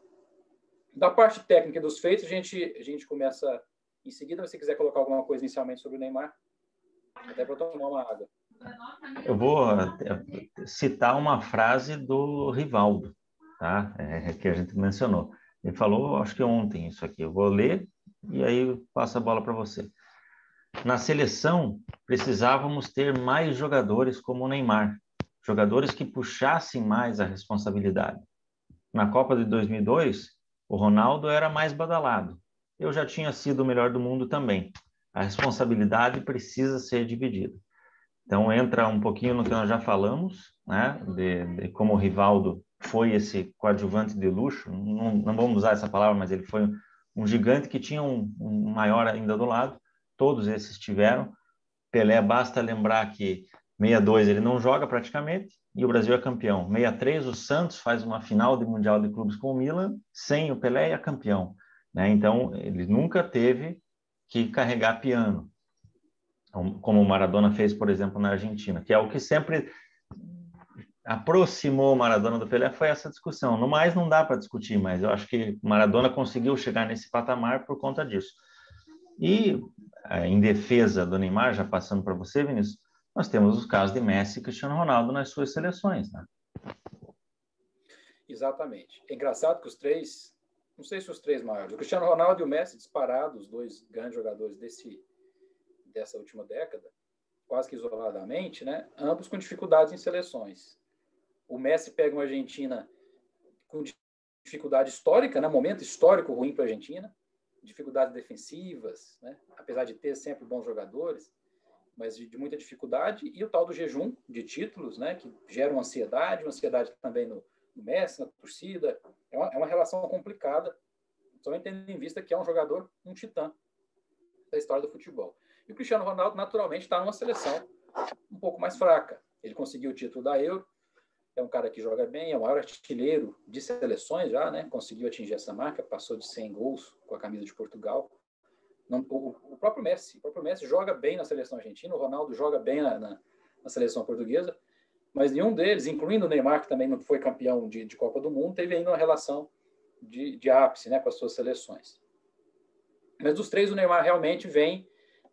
Da parte técnica dos feitos, a gente começa em seguida. Se você quiser colocar alguma coisa inicialmente sobre o Neymar, até para tomar uma água.
Eu vou citar uma frase do Rivaldo, tá? Que a gente mencionou. Ele falou, acho que ontem, isso aqui. Eu vou ler e aí eu passo a bola para você. Na seleção, precisávamos ter mais jogadores como o Neymar, jogadores que puxassem mais a responsabilidade. Na Copa de 2002, o Ronaldo era mais badalado. Eu já tinha sido o melhor do mundo também. A responsabilidade precisa ser dividida. Então, entra um pouquinho no que nós já falamos, né? De como o Rivaldo foi esse coadjuvante de luxo. Não vamos usar essa palavra, mas ele foi um gigante que tinha um maior ainda do lado. Todos esses tiveram. Pelé, basta lembrar que 62 ele não joga praticamente e o Brasil é campeão. 63 o Santos faz uma final de Mundial de Clubes com o Milan sem o Pelé e é campeão, né? Então, ele nunca teve que carregar piano, como o Maradona fez, por exemplo, na Argentina, que é o que sempre aproximou o Maradona do Pelé, foi essa discussão. No mais, não dá para discutir, mas eu acho que o Maradona conseguiu chegar nesse patamar por conta disso. E, em defesa do Neymar, já passando para você, Vinícius, nós temos os casos de Messi e Cristiano Ronaldo nas suas seleções, né?
Exatamente. É engraçado que os três, não sei se os três maiores, o Cristiano Ronaldo e o Messi disparados, os dois grandes jogadores dessa última década, quase que isoladamente, né? Ambos com dificuldades em seleções. O Messi pega uma Argentina com dificuldade histórica, né? Momento histórico ruim para a Argentina, dificuldades defensivas, né? Apesar de ter sempre bons jogadores, mas de muita dificuldade, e o tal do jejum de títulos, né? Que gera uma ansiedade também no Messi, na torcida. É uma relação complicada, só tendo em vista que é um jogador, um titã da história do futebol. E o Cristiano Ronaldo, naturalmente, está numa seleção um pouco mais fraca. Ele conseguiu o título da Euro, é um cara que joga bem, é o maior artilheiro de seleções já, né? Conseguiu atingir essa marca, passou de 100 gols com a camisa de Portugal. O próprio Messi joga bem na seleção argentina, o Ronaldo joga bem na seleção portuguesa, mas nenhum deles, incluindo o Neymar, que também não foi campeão de Copa do Mundo, teve ainda uma relação de ápice, né, com as suas seleções. Mas dos três, o Neymar realmente vem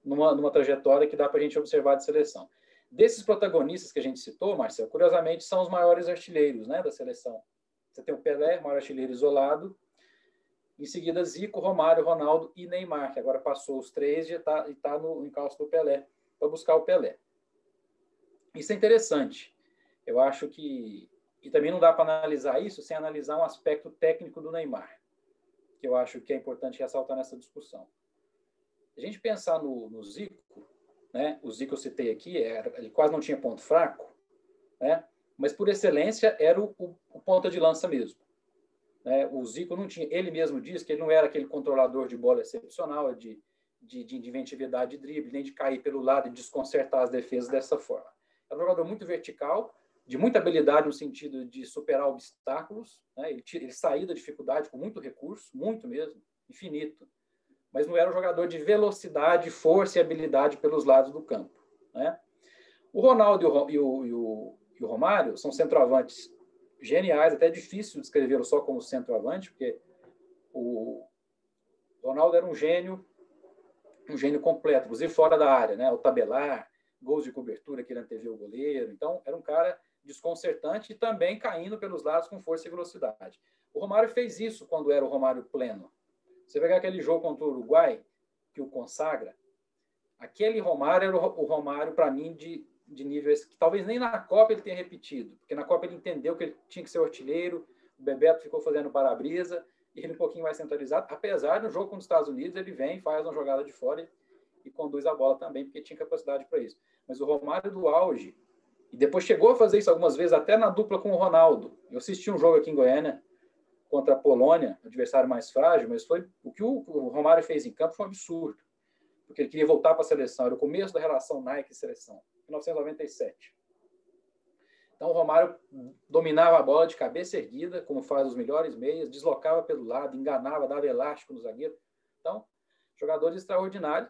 numa trajetória que dá para a gente observar de seleção. Desses protagonistas que a gente citou, Marcelo, curiosamente, são os maiores artilheiros, né, da seleção. Você tem o Pelé, maior artilheiro isolado, em seguida Zico, Romário, Ronaldo e Neymar, que agora passou os três e está no encalço do Pelé, para buscar o Pelé. Isso é interessante. Eu acho que... E também não dá para analisar isso sem analisar um aspecto técnico do Neymar, que eu acho que é importante ressaltar nessa discussão. Se a gente pensar no Zico, né? O Zico eu citei aqui, ele quase não tinha ponto fraco, né? Mas por excelência era o ponta de lança mesmo. Né? O Zico não tinha, ele mesmo diz que ele não era aquele controlador de bola excepcional, de inventividade de drible, nem de cair pelo lado e desconcertar as defesas dessa forma. Era um jogador muito vertical, de muita habilidade no sentido de superar obstáculos, né? Ele saía da dificuldade com muito recurso, muito mesmo, infinito. Mas não era um jogador de velocidade, força e habilidade pelos lados do campo, né? O Ronaldo e o Romário são centroavantes geniais, até é difícil descrevê-lo só como centroavante, porque o Ronaldo era um gênio completo, inclusive fora da área, né? O tabelar, gols de cobertura que ele antevia o goleiro. Então, era um cara desconcertante e também caindo pelos lados com força e velocidade. O Romário fez isso quando era o Romário pleno. Você pegar aquele jogo contra o Uruguai, que o consagra, aquele Romário era o Romário, para mim, de nível que talvez nem na Copa ele tenha repetido, porque na Copa ele entendeu que ele tinha que ser o artilheiro, o Bebeto ficou fazendo para-brisa, e ele um pouquinho mais centralizado, apesar do jogo contra os Estados Unidos, ele vem, faz uma jogada de fora e conduz a bola também, porque tinha capacidade para isso. Mas o Romário do auge, e depois chegou a fazer isso algumas vezes, até na dupla com o Ronaldo. Eu assisti um jogo aqui em Goiânia, contra a Polônia, adversário mais frágil, mas o que o Romário fez em campo foi um absurdo, porque ele queria voltar para a seleção, era o começo da relação Nike-seleção, 1997. Então o Romário dominava a bola de cabeça erguida, como faz os melhores meias, deslocava pelo lado, enganava, dava elástico no zagueiro. Então, jogadores extraordinários,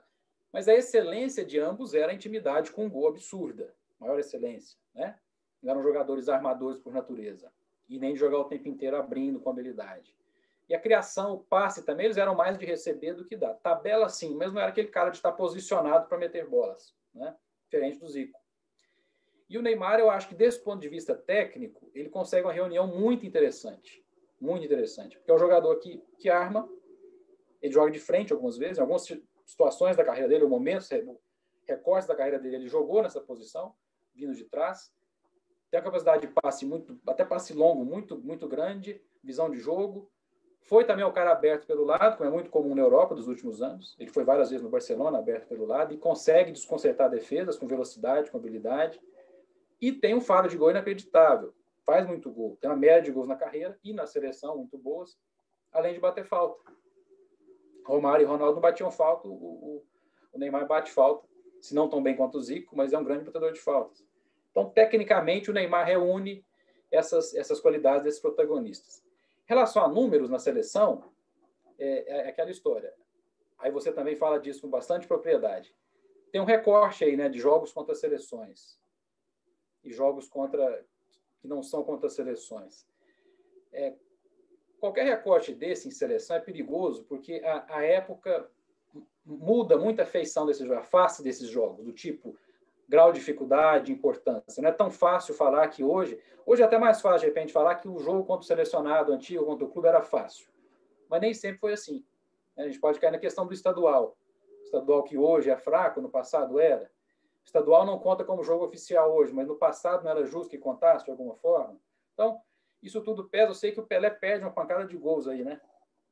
mas a excelência de ambos era a intimidade com um gol absurda, maior excelência, né? Não eram jogadores armadores por natureza, e nem de jogar o tempo inteiro abrindo com habilidade. E a criação, o passe também, eles eram mais de receber do que dar. Tabela, sim, mas não era aquele cara de estar posicionado para meter bolas, né? Diferente do Zico. E o Neymar, eu acho que desse ponto de vista técnico, ele consegue uma reunião muito interessante, porque é um jogador que arma, ele joga de frente algumas vezes, em algumas situações da carreira dele, momentos, recortes da carreira dele, ele jogou nessa posição, vindo de trás, tem a capacidade de passe até passe longo, muito grande, visão de jogo. Foi também o cara aberto pelo lado, como é muito comum na Europa dos últimos anos. Ele foi várias vezes no Barcelona aberto pelo lado e consegue desconcertar defesas com velocidade, com habilidade. E tem um faro de gol inacreditável. Faz muito gol. Tem uma média de gols na carreira e na seleção muito boas, além de bater falta. Romário e Ronaldo batiam falta, o Neymar bate falta, se não tão bem quanto o Zico, mas é um grande batedor de faltas. Então, tecnicamente, o Neymar reúne essas qualidades desses protagonistas. Em relação a números na seleção, é aquela história. Aí você também fala disso com bastante propriedade. Tem um recorte aí, né, de jogos contra seleções e jogos que não são contra seleções. Qualquer recorte desse em seleção é perigoso, porque a época muda muito a feição desses jogos, a face desses jogos, do tipo grau de dificuldade, importância. Não é tão fácil falar que hoje é até mais fácil, de repente, falar que o jogo contra o selecionado antigo, contra o clube, era fácil. Mas nem sempre foi assim. A gente pode cair na questão do estadual. O estadual que hoje é fraco, no passado era. O estadual não conta como jogo oficial hoje, mas no passado não era justo que contasse de alguma forma. Então, isso tudo pesa. Eu sei que o Pelé perde uma pancada de gols aí, né?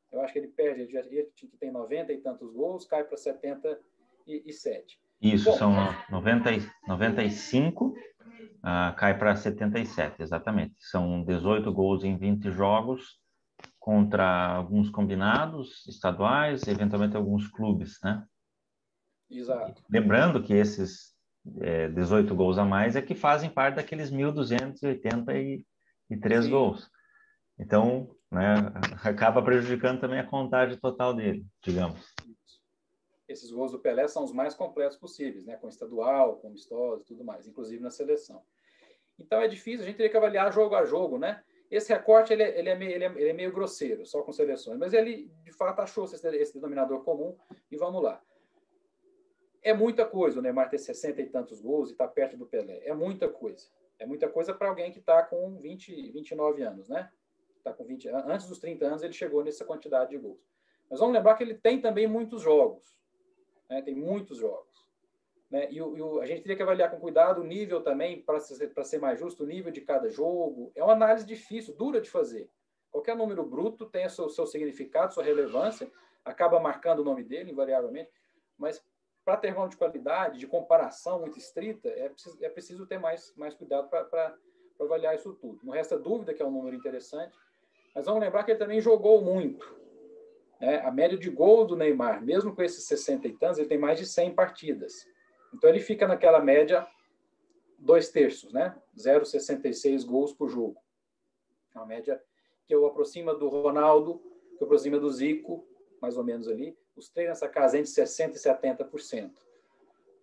Eu acho que ele perde, ele tem 90 e tantos gols, cai para 77.
Isso, são 95, cai para 77, exatamente. São 18 gols em 20 jogos, contra alguns combinados estaduais, eventualmente alguns clubes, né?
Exato.
Lembrando que esses 18 gols a mais é que fazem parte daqueles 1.283 gols. Então, né, acaba prejudicando também a contagem total dele, digamos.
Esses gols do Pelé são os mais completos possíveis, né? Com estadual, com amistoso e tudo mais, inclusive na seleção. Então é difícil, a gente teria que avaliar jogo a jogo, né? Esse recorte ele é meio grosseiro, só com seleções, mas ele de fato achou esse denominador comum e vamos lá. É muita coisa o Neymar ter 60 e tantos gols e estar perto do Pelé. É muita coisa. É muita coisa para alguém que está com 29 anos, né? Tá com 20, antes dos 30 anos ele chegou nessa quantidade de gols. Mas vamos lembrar que ele tem também muitos jogos. Né? Tem muitos jogos. Né? E a gente teria que avaliar com cuidado o nível também, para ser mais justo, o nível de cada jogo. É uma análise difícil, dura de fazer. Qualquer número bruto tem o seu significado, sua relevância, acaba marcando o nome dele, invariavelmente, mas para ter nome de qualidade, de comparação muito estrita, é preciso ter mais cuidado para avaliar isso tudo. Não resta dúvida que é um número interessante, mas vamos lembrar que ele também jogou muito. Né? A média de gol do Neymar, mesmo com esses 60 e tantos, ele tem mais de 100 partidas. Então ele fica naquela média 2/3, né? 0,66 gols por jogo. É uma média que eu aproxima do Ronaldo, que eu aproxima do Zico, mais ou menos ali. Os três nessa casa entre 60% e 70%.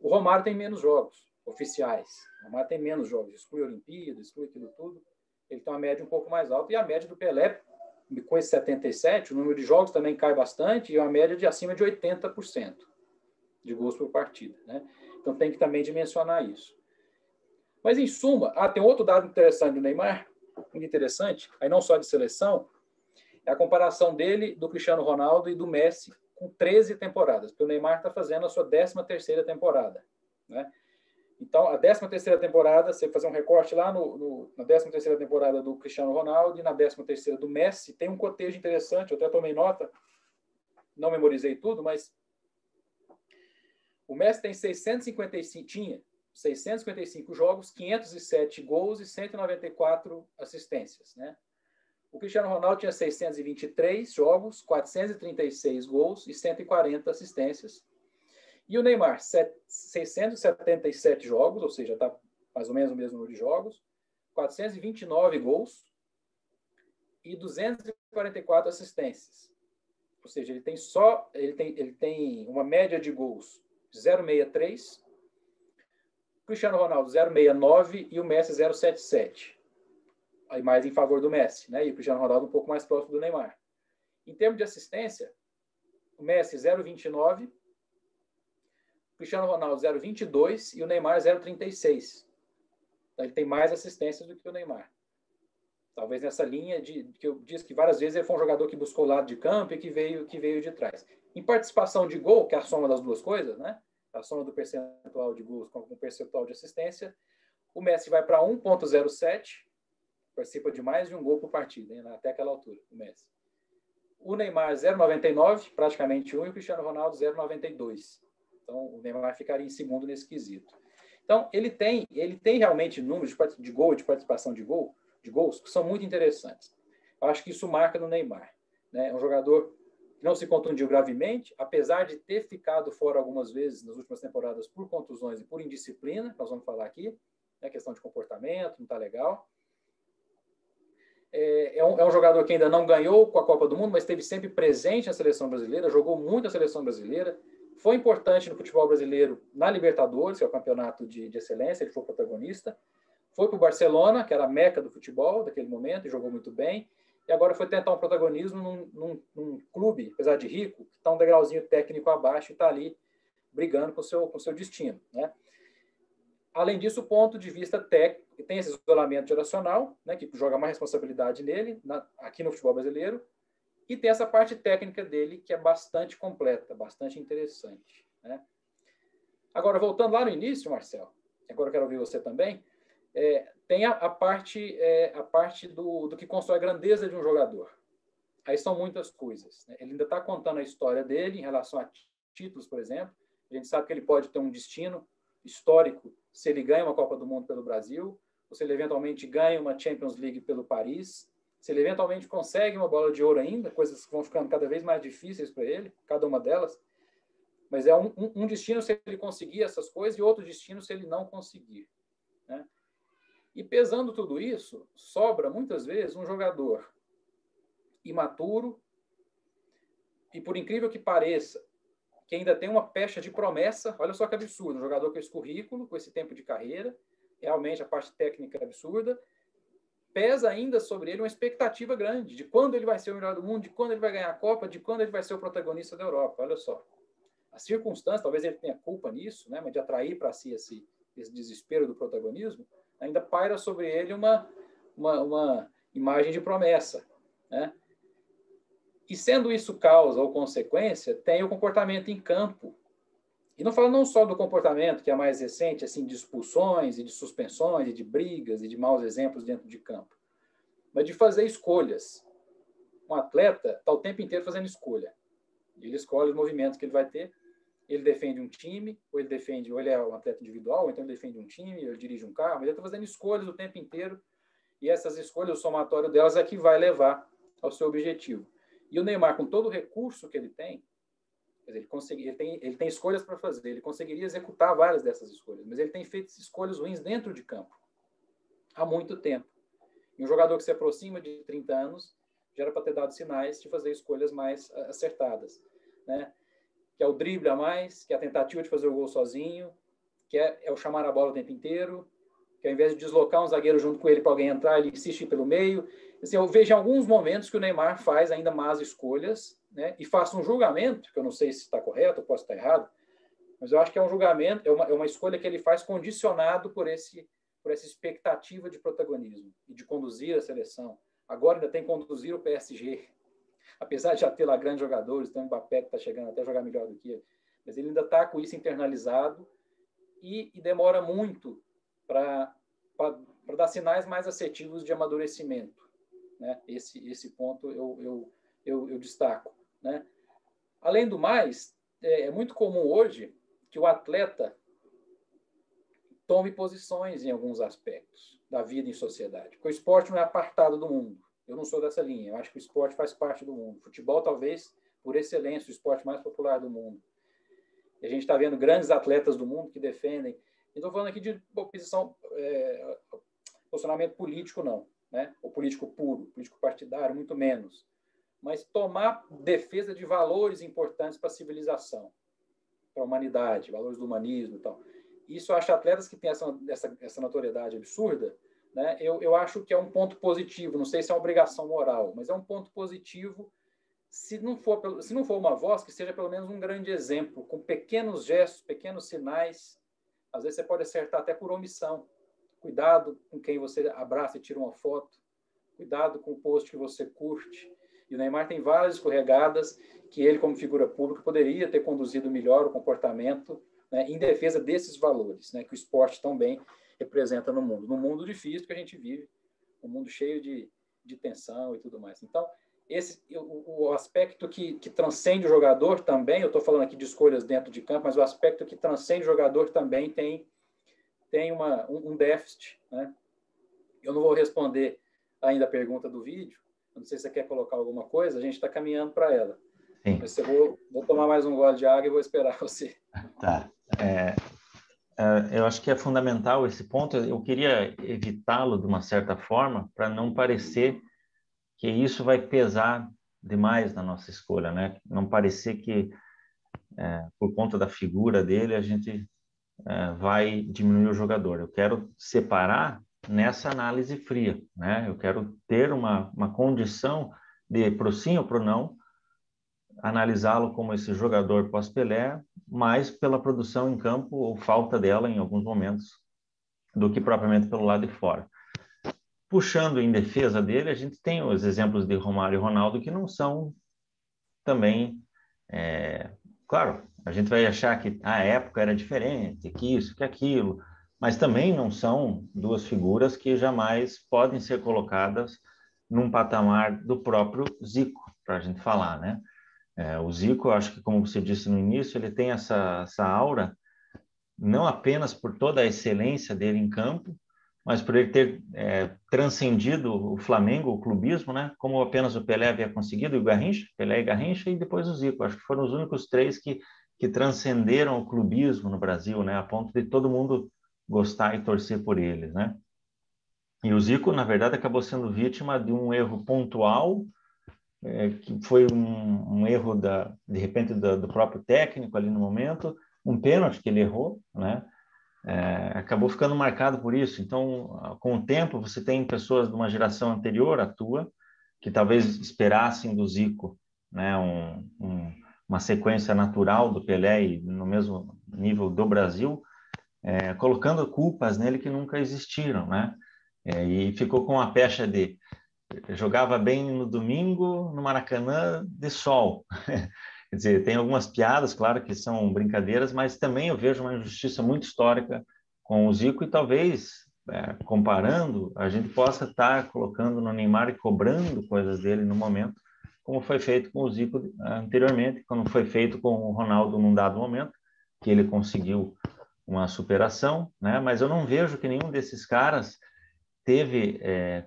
O Romário tem menos jogos oficiais. O Romário tem menos jogos. Exclui a Olimpíada, exclui aquilo tudo. Ele tem uma média um pouco mais alta. E a média do Pelé, com esse 77%, o número de jogos também cai bastante e uma média de acima de 80% de gols por partida. Né? Então tem que também dimensionar isso. Mas, em suma, tem outro dado interessante do Neymar, muito interessante, aí não só de seleção, é a comparação dele, do Cristiano Ronaldo e do Messi com 13 temporadas, porque o Neymar está fazendo a sua 13ª temporada. Né? Então, a 13ª temporada, você fazer um recorte lá na 13ª temporada do Cristiano Ronaldo e na 13ª do Messi, tem um cotejo interessante, eu até tomei nota, não memorizei tudo, mas o Messi tem 655 jogos, 507 gols e 194 assistências. Né? O Cristiano Ronaldo tinha 623 jogos, 436 gols e 140 assistências. E o Neymar, 677 jogos, ou seja, está mais ou menos o mesmo número de jogos, 429 gols e 244 assistências. Ou seja, ele tem uma média de gols de 0,63, o Cristiano Ronaldo 0,69 e o Messi 0,77. Aí mais em favor do Messi, né? E o Cristiano Ronaldo um pouco mais próximo do Neymar. Em termos de assistência, o Messi 0,29, o Cristiano Ronaldo 0,22 e o Neymar 0,36. Então, ele tem mais assistências do que o Neymar. Talvez nessa linha que eu disse que várias vezes ele foi um jogador que buscou o lado de campo e que veio de trás. Em participação de gol, que é a soma das duas coisas, né? A soma do percentual de gols com o percentual de assistência, o Messi vai para 1,07, participa de mais de um gol por partida, hein? Até aquela altura, o Messi. O Neymar 0,99, praticamente 1, e o Cristiano Ronaldo 0,92. Então, o Neymar ficaria em segundo nesse quesito. Então, ele tem realmente números de gol e de participação de gols que são muito interessantes. Eu acho que isso marca no Neymar, né? É um jogador que não se contundiu gravemente, apesar de ter ficado fora algumas vezes nas últimas temporadas por contusões e por indisciplina, nós vamos falar aqui, né? Questão de comportamento, não está legal. É um jogador que ainda não ganhou com a Copa do Mundo, mas esteve sempre presente na seleção brasileira, jogou muito na seleção brasileira, foi importante no futebol brasileiro na Libertadores, que é o campeonato de excelência, ele foi protagonista, foi para o Barcelona, que era a meca do futebol daquele momento, e jogou muito bem, e agora foi tentar um protagonismo num clube, apesar de rico, que está um degrauzinho técnico abaixo e está ali brigando com o seu destino, né? Além disso, o ponto de vista técnico, tem esse isolamento geracional, né, que joga mais responsabilidade nele, aqui no futebol brasileiro, e tem essa parte técnica dele que é bastante completa, bastante interessante, né? Agora, voltando lá no início, Marcelo, agora eu quero ouvir você também, tem a parte do que constrói a grandeza de um jogador. Aí são muitas coisas, né? Ele ainda está contando a história dele em relação a títulos, por exemplo. A gente sabe que ele pode ter um destino histórico se ele ganha uma Copa do Mundo pelo Brasil, ou se ele eventualmente ganha uma Champions League pelo Paris, se ele eventualmente consegue uma bola de ouro ainda, coisas que vão ficando cada vez mais difíceis para ele, cada uma delas. Mas é um destino se ele conseguir essas coisas e outro destino se ele não conseguir, né? E pesando tudo isso, sobra muitas vezes um jogador imaturo e, por incrível que pareça, que ainda tem uma pecha de promessa. Olha só que absurdo, um jogador com esse currículo, com esse tempo de carreira, realmente a parte técnica é absurda, pesa ainda sobre ele uma expectativa grande de quando ele vai ser o melhor do mundo, de quando ele vai ganhar a Copa, de quando ele vai ser o protagonista da Europa. Olha só. As circunstâncias, talvez ele tenha culpa nisso, né, mas de atrair para si esse desespero do protagonismo, ainda paira sobre ele uma imagem de promessa, né? E sendo isso causa ou consequência, tem o comportamento em campo. E não falo não só do comportamento, que é mais recente, assim, de expulsões e de suspensões e de brigas e de maus exemplos dentro de campo, mas de fazer escolhas. Um atleta está o tempo inteiro fazendo escolha. Ele escolhe os movimentos que ele vai ter. Ele defende um time, ou ele é um atleta individual, ou então ele defende um time, ele dirige um carro, ele está fazendo escolhas o tempo inteiro, e essas escolhas, o somatório delas é que vai levar ao seu objetivo. E o Neymar, com todo o recurso que ele tem, ele tem escolhas para fazer, ele conseguiria executar várias dessas escolhas, mas ele tem feito escolhas ruins dentro de campo, há muito tempo. E um jogador que se aproxima de 30 anos já era para ter dado sinais de fazer escolhas mais acertadas, né? Que é o drible a mais, que é a tentativa de fazer o gol sozinho, que é o chamar a bola o tempo inteiro, que ao invés de deslocar um zagueiro junto com ele para alguém entrar, ele insiste pelo meio. Assim, eu vejo em alguns momentos que o Neymar faz ainda más escolhas, né? E faço um julgamento, que eu não sei se está correto, eu posso estar errado, mas eu acho que é um julgamento, é uma escolha que ele faz condicionado por essa expectativa de protagonismo e de conduzir a seleção. Agora ainda tem que conduzir o PSG. Apesar de já ter lá grandes jogadores, tem o Mbappé que está chegando até a jogar melhor do que ele, mas ele ainda está com isso internalizado e demora muito para dar sinais mais assertivos de amadurecimento, né? Esse ponto eu destaco, né? Além do mais, é muito comum hoje que o atleta tome posições em alguns aspectos da vida em sociedade, porque o esporte não é apartado do mundo, Eu não sou dessa linha. Eu acho que o esporte faz parte do mundo. Futebol, talvez, por excelência, o esporte mais popular do mundo. E a gente está vendo grandes atletas do mundo que defendem. Estou falando aqui de posicionamento político, não, né? Ou político puro, político partidário, muito menos. Mas tomar defesa de valores importantes para a civilização, para a humanidade, valores do humanismo e tal. Isso eu acho atletas que têm essa notoriedade absurda, né? Eu acho que é um ponto positivo. Não sei se é uma obrigação moral, mas é um ponto positivo. Se não for uma voz, que seja pelo menos um grande exemplo, com pequenos gestos, pequenos sinais. Às vezes você pode acertar até por omissão. Cuidado com quem você abraça e tira uma foto. Cuidado com o post que você curte. E o Neymar tem várias escorregadas que ele, como figura pública, poderia ter conduzido melhor o comportamento, né, em defesa desses valores, né, que o esporte tão bem representa no mundo. No mundo difícil que a gente vive, um mundo cheio de tensão e tudo mais. Então, o aspecto que transcende o jogador também, eu estou falando aqui de escolhas dentro de campo, mas o aspecto que transcende o jogador também tem um déficit, né? Eu não vou responder ainda a pergunta do vídeo, não sei se você quer colocar alguma coisa, a gente está caminhando para ela.
Sim.
Mas vou tomar mais um gole de água e vou esperar você.
Tá. Eu acho que é fundamental esse ponto. Eu queria evitá-lo de uma certa forma para não parecer que isso vai pesar demais na nossa escolha, né? Não parecer que, por conta da figura dele, a gente vai diminuir o jogador. Eu quero separar nessa análise fria, né? Eu quero ter uma condição de, pro sim ou pro não, analisá-lo como esse jogador pós-Pelé, mais pela produção em campo ou falta dela em alguns momentos, do que propriamente pelo lado de fora. Puxando em defesa dele, a gente tem os exemplos de Romário e Ronaldo que não são também... claro, a gente vai achar que a época era diferente, que isso, que aquilo, mas também não são duas figuras que jamais podem ser colocadas num patamar do próprio Zico, para a gente falar, né? O Zico, acho que, como você disse no início, ele tem essa aura, não apenas por toda a excelência dele em campo, mas por ele ter transcendido o Flamengo, o clubismo, né? Como apenas o Pelé havia conseguido, e o Garrincha, Pelé e Garrincha, e depois o Zico. Acho que foram os únicos três que transcenderam o clubismo no Brasil, né? A ponto de todo mundo gostar e torcer por eles, né? E o Zico, na verdade, acabou sendo vítima de um erro pontual, que foi um erro, de repente, do próprio técnico ali no momento, um pênalti que ele errou, né? Acabou ficando marcado por isso. Então, com o tempo, você tem pessoas de uma geração anterior à tua, que talvez esperassem do Zico, né, uma sequência natural do Pelé e no mesmo nível do Brasil, colocando culpas nele que nunca existiram, né? E ficou com a pecha de jogava bem no domingo, no Maracanã, de sol. Quer dizer, tem algumas piadas, claro, que são brincadeiras, mas também eu vejo uma injustiça muito histórica com o Zico e talvez, comparando, a gente possa estar colocando no Neymar e cobrando coisas dele no momento, como foi feito com o Zico anteriormente, como foi feito com o Ronaldo num dado momento, que ele conseguiu uma superação, né? Mas eu não vejo que nenhum desses caras teve,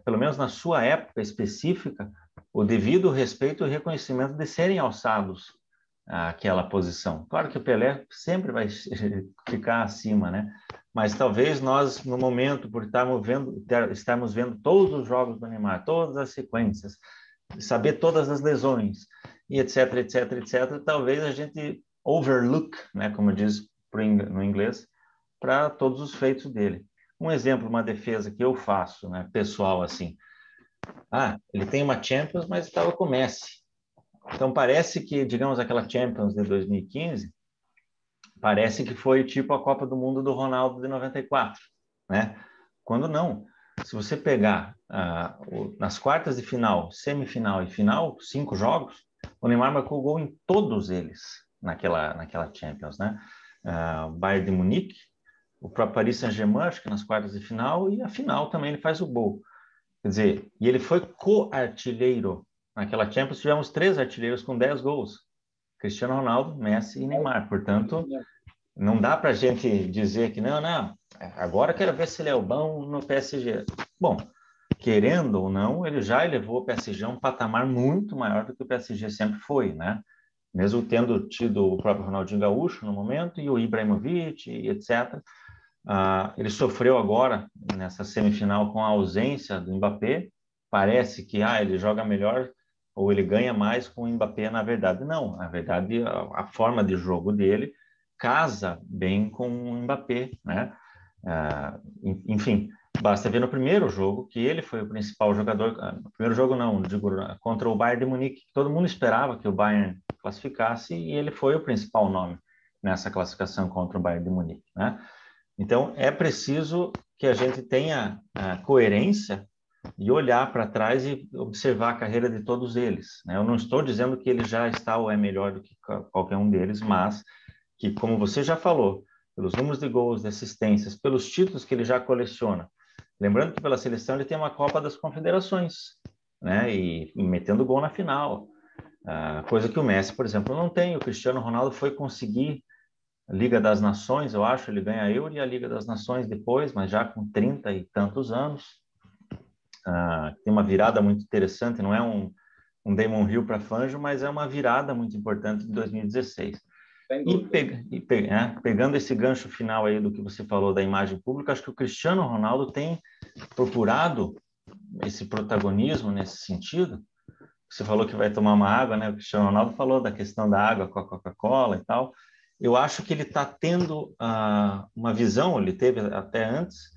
pelo menos na sua época específica, o devido respeito e reconhecimento de serem alçados àquela posição. Claro que o Pelé sempre vai ficar acima, né? Mas talvez nós, no momento, por estarmos vendo todos os jogos do Neymar, todas as sequências, saber todas as lesões, e etc, etc, etc, talvez a gente overlook, né, como diz no inglês, para todos os feitos dele. Um exemplo, uma defesa que eu faço, né, pessoal, assim. Ele tem uma Champions, mas estava com o Messi. Então, parece que, digamos, aquela Champions de 2015, parece que foi tipo a Copa do Mundo do Ronaldo de 94, né? Quando não. Se você pegar nas quartas de final, semifinal e final, 5 jogos, o Neymar marcou gol em todos eles naquela Champions, né? O Bayern de Munique, o próprio Paris Saint-Germain, acho que nas quartas de final, e a final também ele faz o gol. Quer dizer, e ele foi co-artilheiro. Naquela Champions tivemos 3 artilheiros com 10 gols. Cristiano Ronaldo, Messi e Neymar. Portanto, não dá para a gente dizer que não, agora quero ver se ele é o bom no PSG. Bom, querendo ou não, ele já elevou o PSG a um patamar muito maior do que o PSG sempre foi, né? Mesmo tendo tido o próprio Ronaldinho Gaúcho no momento e o Ibrahimovic, e etc. Ele sofreu agora, nessa semifinal, com a ausência do Mbappé. Parece que ele joga melhor ou ele ganha mais com o Mbappé, na verdade. Não, na verdade, a forma de jogo dele casa bem com o Mbappé, né? Enfim, basta ver no primeiro jogo que ele foi o principal jogador. No primeiro jogo não, digo, contra o Bayern de Munique. Todo mundo esperava que o Bayern classificasse e ele foi o principal nome nessa classificação contra o Bayern de Munique, né? Então, é preciso que a gente tenha coerência e olhar para trás e observar a carreira de todos eles, né? Eu não estou dizendo que ele já está ou é melhor do que qualquer um deles, mas que, como você já falou, pelos números de gols, de assistências, pelos títulos que ele já coleciona. Lembrando que pela seleção ele tem uma Copa das Confederações, né? E metendo gol na final. Coisa que o Messi, por exemplo, não tem. O Cristiano Ronaldo foi conseguir a Liga das Nações, eu acho, ele ganha a Euro e a Liga das Nações depois, mas já com 30 e tantos anos. Tem uma virada muito interessante, não é um Damon Hill para Fangio, mas é uma virada muito importante de 2016. Pegando esse gancho final aí do que você falou da imagem pública, acho que o Cristiano Ronaldo tem procurado esse protagonismo nesse sentido. Você falou que vai tomar uma água, né? O Cristiano Ronaldo falou da questão da água com a Coca-Cola e tal. Eu acho que ele está tendo uma visão, ele teve até antes,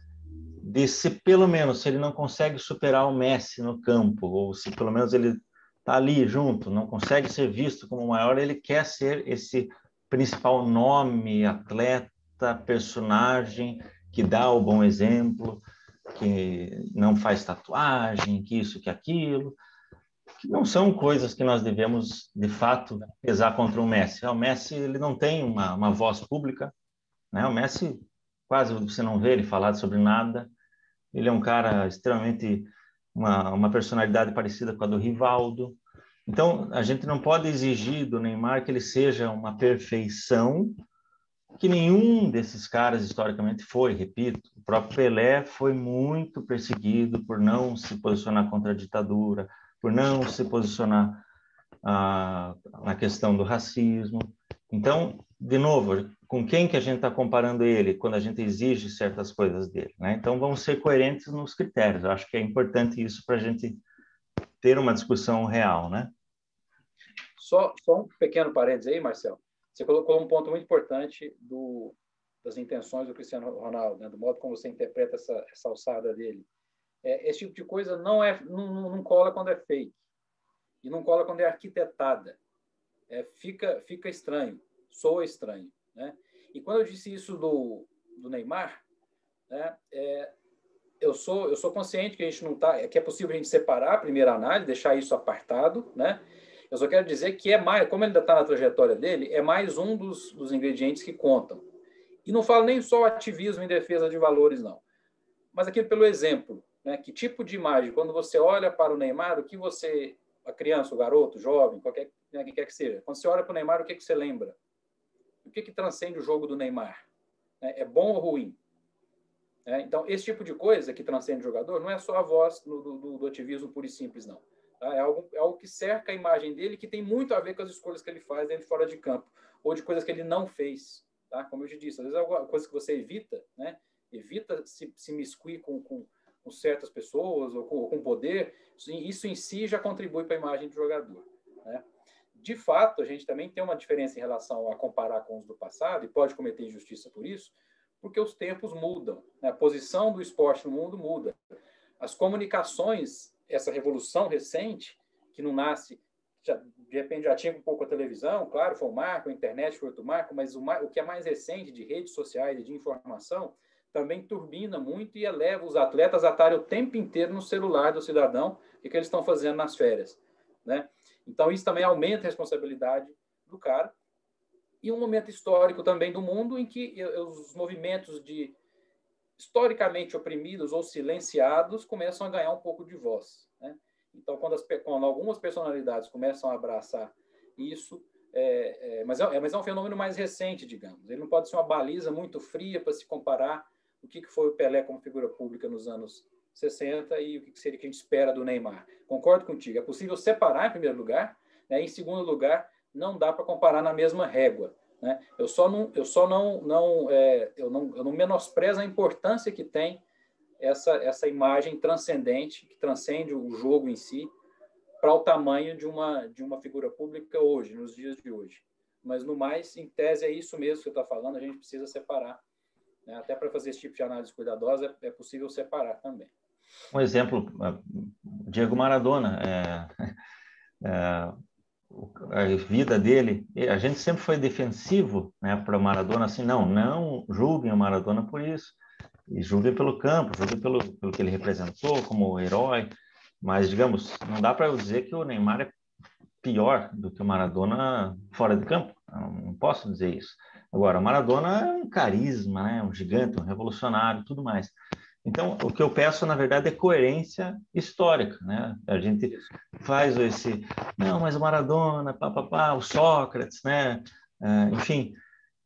de se pelo menos, se ele não consegue superar o Messi no campo, ou se pelo menos ele está ali junto, não consegue ser visto como o maior, ele quer ser esse principal nome, atleta, personagem, que dá o bom exemplo, que não faz tatuagem, que isso, que aquilo, que não são coisas que nós devemos, de fato, pesar contra o Messi. O Messi ele não tem uma voz pública, né? O Messi quase você não vê ele falar sobre nada. Ele é um cara extremamente uma personalidade parecida com a do Rivaldo. Então, a gente não pode exigir do Neymar que ele seja uma perfeição, que nenhum desses caras historicamente foi, repito. O próprio Pelé foi muito perseguido por não se posicionar contra a ditadura, por não se posicionar na questão do racismo. Então, de novo, com quem que a gente está comparando ele quando a gente exige certas coisas dele, né? Então, vamos ser coerentes nos critérios. Eu acho que é importante isso para a gente ter uma discussão real, né?
Só um pequeno parênteses aí, Marcelo. Você colocou um ponto muito importante das intenções do Cristiano Ronaldo, né? Do modo como você interpreta essa alçada dele. Esse tipo de coisa não cola quando é fake. E não cola quando é arquitetada. Fica estranho, soa estranho, né? E quando eu disse isso do Neymar, né, eu sou consciente que a gente não tá, que é possível a gente separar a primeira análise, deixar isso apartado, né? Eu só quero dizer que como ele ainda está na trajetória dele, é mais um dos ingredientes que contam. E não falo nem só ativismo em defesa de valores, não. Mas aqui pelo exemplo, né? Que tipo de imagem, quando você olha para o Neymar, o que você, a criança, o garoto, o jovem, qualquer, né, que quer que seja, quando você olha para o Neymar, o que você lembra? O que transcende o jogo do Neymar? É bom ou ruim? Então, esse tipo de coisa que transcende o jogador não é só a voz do ativismo puro e simples, não. Tá? É algo que cerca a imagem dele, que tem muito a ver com as escolhas que ele faz dentro e fora de campo, ou de coisas que ele não fez. Tá? Como eu te disse, às vezes é alguma coisa que você evita, né? Evita se miscuir com certas pessoas ou com poder, isso em si já contribui para a imagem do jogador. Né? De fato, a gente também tem uma diferença em relação a comparar com os do passado, e pode cometer injustiça por isso, porque os tempos mudam, né? A posição do esporte no mundo muda. As comunicações, essa revolução recente, que não nasce, de repente já tinha um pouco a televisão, claro, foi um marco, a internet foi outro marco, mas o que é mais recente de redes sociais e de informação também turbina muito e eleva os atletas a estarem o tempo inteiro no celular do cidadão, o que eles estão fazendo nas férias, né? Então, isso também aumenta a responsabilidade do cara. E um momento histórico também do mundo em que os movimentos historicamente oprimidos ou silenciados começam a ganhar um pouco de voz, né? Então, quando algumas personalidades começam a abraçar isso, mas é um fenômeno mais recente, digamos. Ele não pode ser uma baliza muito fria para se comparar o que foi o Pelé como figura pública nos anos 60 e o que seria que a gente espera do Neymar. Concordo contigo. É possível separar, em primeiro lugar, né? Em segundo lugar, não dá para comparar na mesma régua, né? Eu não menosprezo a importância que tem essa imagem transcendente, que transcende o jogo em si, para o tamanho de uma figura pública hoje, nos dias de hoje. Mas, no mais, em tese, é isso mesmo que você está falando, a gente precisa separar, né? Até para fazer esse tipo de análise cuidadosa, é possível separar também.
Um exemplo, Diego Maradona, a vida dele, a gente sempre foi defensivo, né, para o Maradona, assim, não julguem o Maradona por isso, e julguem pelo campo, julguem pelo que ele representou como herói, mas, digamos, não dá para eu dizer que o Neymar é pior do que o Maradona fora de campo, não posso dizer isso. Agora, o Maradona é um carisma, né, um gigante, um revolucionário, tudo mais. Então, o que eu peço, na verdade, é coerência histórica, né? A gente faz não, mas o Maradona, o Sócrates, né? Enfim,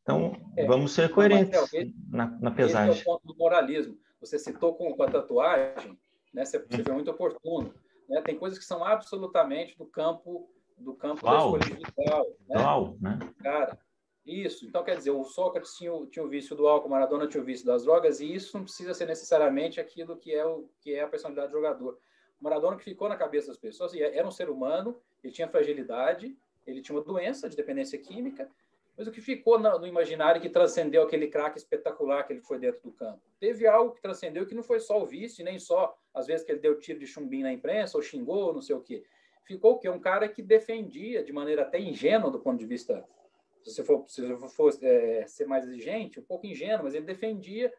então, vamos ser coerentes
Marcel,
na
esse é o
pesagem.
ponto do moralismo. Você citou com a tatuagem, né? Você foi muito oportuno, né? Tem coisas que são absolutamente do campo da escolha individual,
né?
Cara, isso. Então, quer dizer, o Sócrates tinha o vício do álcool, o Maradona tinha o vício das drogas, e isso não precisa ser necessariamente aquilo que é a personalidade do jogador. O Maradona que ficou na cabeça das pessoas, era um ser humano, ele tinha fragilidade, ele tinha uma doença de dependência química, mas o que ficou no imaginário que transcendeu aquele craque espetacular que ele foi dentro do campo? Teve algo que transcendeu que não foi só o vício, nem só, às vezes, que ele deu tiro de chumbinho na imprensa, ou xingou, não sei o quê. Ficou o quê? Um cara que defendia, de maneira até ingênua do ponto de vista... Se você for ser mais exigente, um pouco ingênuo, mas ele defendia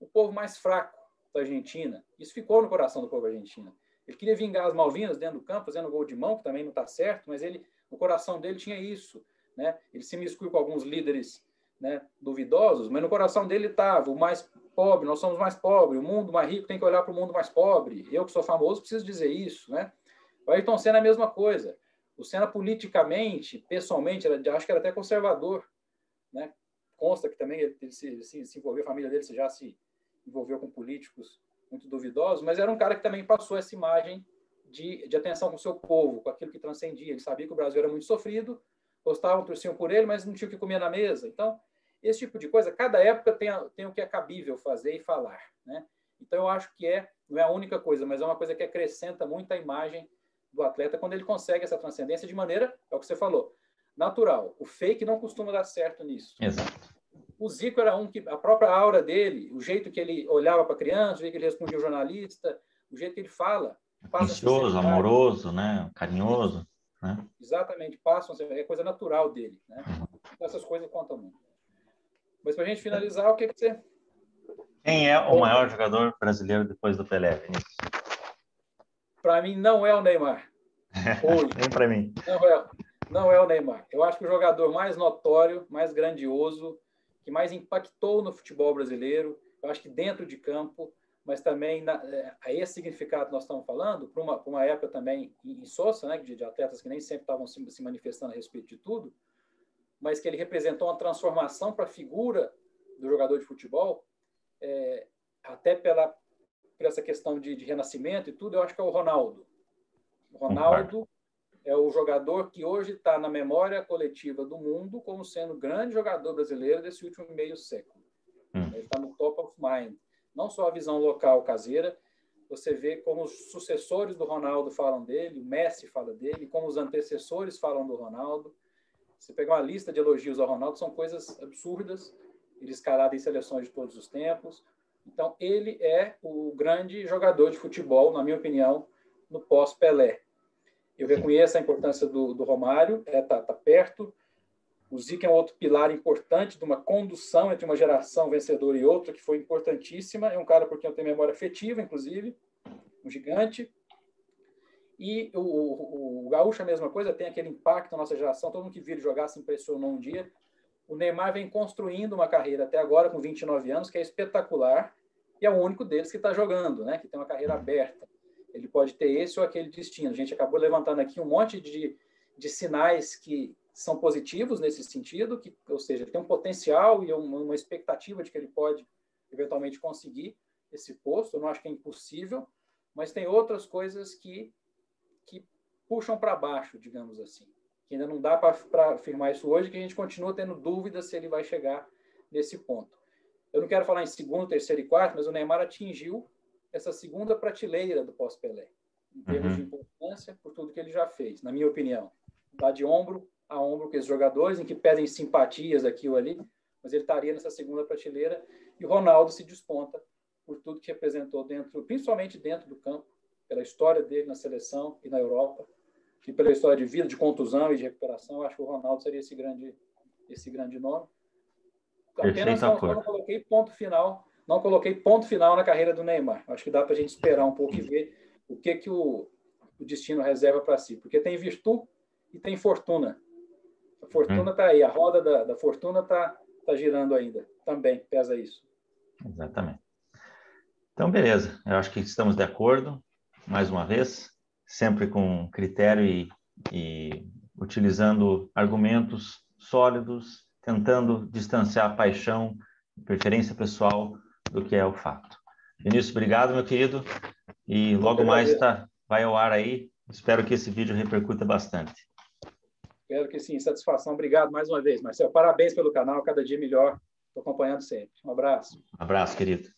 o povo mais fraco da Argentina. Isso ficou no coração do povo argentino. Ele queria vingar as Malvinas dentro do campo, fazendo gol de mão, que também não está certo, mas o coração dele tinha isso, né? Ele se miscuiu com alguns líderes, né, duvidosos, mas no coração dele estava o mais pobre, nós somos mais pobres, o mundo mais rico tem que olhar para o mundo mais pobre. Eu, que sou famoso, preciso dizer isso, né? O Ayrton Senna é a mesma coisa. O Senna, politicamente, pessoalmente, acho que era até conservador, né? Consta que também ele se envolveu, a família dele já se envolveu com políticos muito duvidosos, mas era um cara que também passou essa imagem de atenção com o seu povo, com aquilo que transcendia. Ele sabia que o Brasil era muito sofrido, gostavam, torciam por ele, mas não tinha o que comer na mesa. Então, esse tipo de coisa, cada época tem o que é cabível fazer e falar, né? Então, eu acho que não é a única coisa, mas é uma coisa que acrescenta muito a imagem do atleta quando ele consegue essa transcendência de maneira, é o que você falou, natural. O fake não costuma dar certo nisso.
Exato.
O Zico era que a própria aura dele, o jeito que ele olhava para a criança, o jeito que ele respondia ao jornalista, o jeito que ele fala,
Atencioso, amoroso, né? Carinhoso, né?
Exatamente, é coisa natural dele, né? Então, essas coisas contam muito. Mas para a gente finalizar, o que você...
Quem é o maior jogador brasileiro depois do Pelé, Vinícius?
Para mim, não é o Neymar. Hoje.
Nem para mim.
Não é o Neymar. Eu acho que o jogador mais notório, mais grandioso, que mais impactou no futebol brasileiro, eu acho que dentro de campo, mas também a esse significado que nós estamos falando, para uma época também insossa, né, de atletas que nem sempre estavam se manifestando a respeito de tudo, mas que ele representou uma transformação para a figura do jogador de futebol, até por essa questão de renascimento e tudo, eu acho que é o Ronaldo. O Ronaldo é o jogador que hoje está na memória coletiva do mundo como sendo o grande jogador brasileiro desse último meio século. Ele está no top of mind. Não só a visão local caseira, você vê como os sucessores do Ronaldo falam dele, o Messi fala dele, como os antecessores falam do Ronaldo. Você pegar uma lista de elogios ao Ronaldo, são coisas absurdas, ele escalado em seleções de todos os tempos. Então, ele é o grande jogador de futebol, na minha opinião, no pós-Pelé. Eu reconheço a importância do Romário, tá perto. O Zico é um outro pilar importante de uma condução entre uma geração vencedora e outra, que foi importantíssima. É um cara por quem eu tenho memória afetiva, inclusive, um gigante. E o Gaúcho, a mesma coisa, tem aquele impacto na nossa geração. Todo mundo que viu ele jogar se impressionou um dia. O Neymar vem construindo uma carreira até agora, com 29 anos, que é espetacular, e é o único deles que está jogando, né? Que tem uma carreira aberta. Ele pode ter esse ou aquele destino. A gente acabou levantando aqui um monte de sinais que são positivos nesse sentido, ou seja, tem um potencial e uma expectativa de que ele pode eventualmente conseguir. esse posto, eu não acho que é impossível, mas tem outras coisas que puxam para baixo, digamos assim. Que ainda não dá para afirmar isso hoje, que a gente continua tendo dúvidas se ele vai chegar nesse ponto. Eu não quero falar em segundo, terceiro e quarto, mas o Neymar atingiu essa segunda prateleira do pós-Pelé, em termos de importância, por tudo que ele já fez, na minha opinião. Dá de ombro a ombro com esses jogadores, em que pedem simpatias aqui ou ali, mas ele estaria nessa segunda prateleira, e o Ronaldo se desponta por tudo que representou dentro, principalmente dentro do campo, pela história dele na seleção e na Europa, e pela história de vida, de contusão e de recuperação. Eu acho que o Ronaldo seria esse grande nome. Apenas não coloquei ponto final, não coloquei ponto final na carreira do Neymar. Acho que dá para a gente esperar um pouco e ver o que o destino reserva para si, porque tem virtude e tem fortuna. A fortuna está aí, a roda da fortuna está girando ainda, também pesa isso.
Exatamente. Então, beleza, eu acho que estamos de acordo, mais uma vez, sempre com critério e utilizando argumentos sólidos, tentando distanciar a paixão, preferência pessoal do que é o fato. Vinícius, obrigado, meu querido, e logo mais vai ao ar aí, espero que esse vídeo repercuta bastante.
Espero que sim, satisfação. Obrigado mais uma vez, Marcelo. Parabéns pelo canal, cada dia melhor. Estou acompanhando sempre. Um abraço.
Um abraço, querido.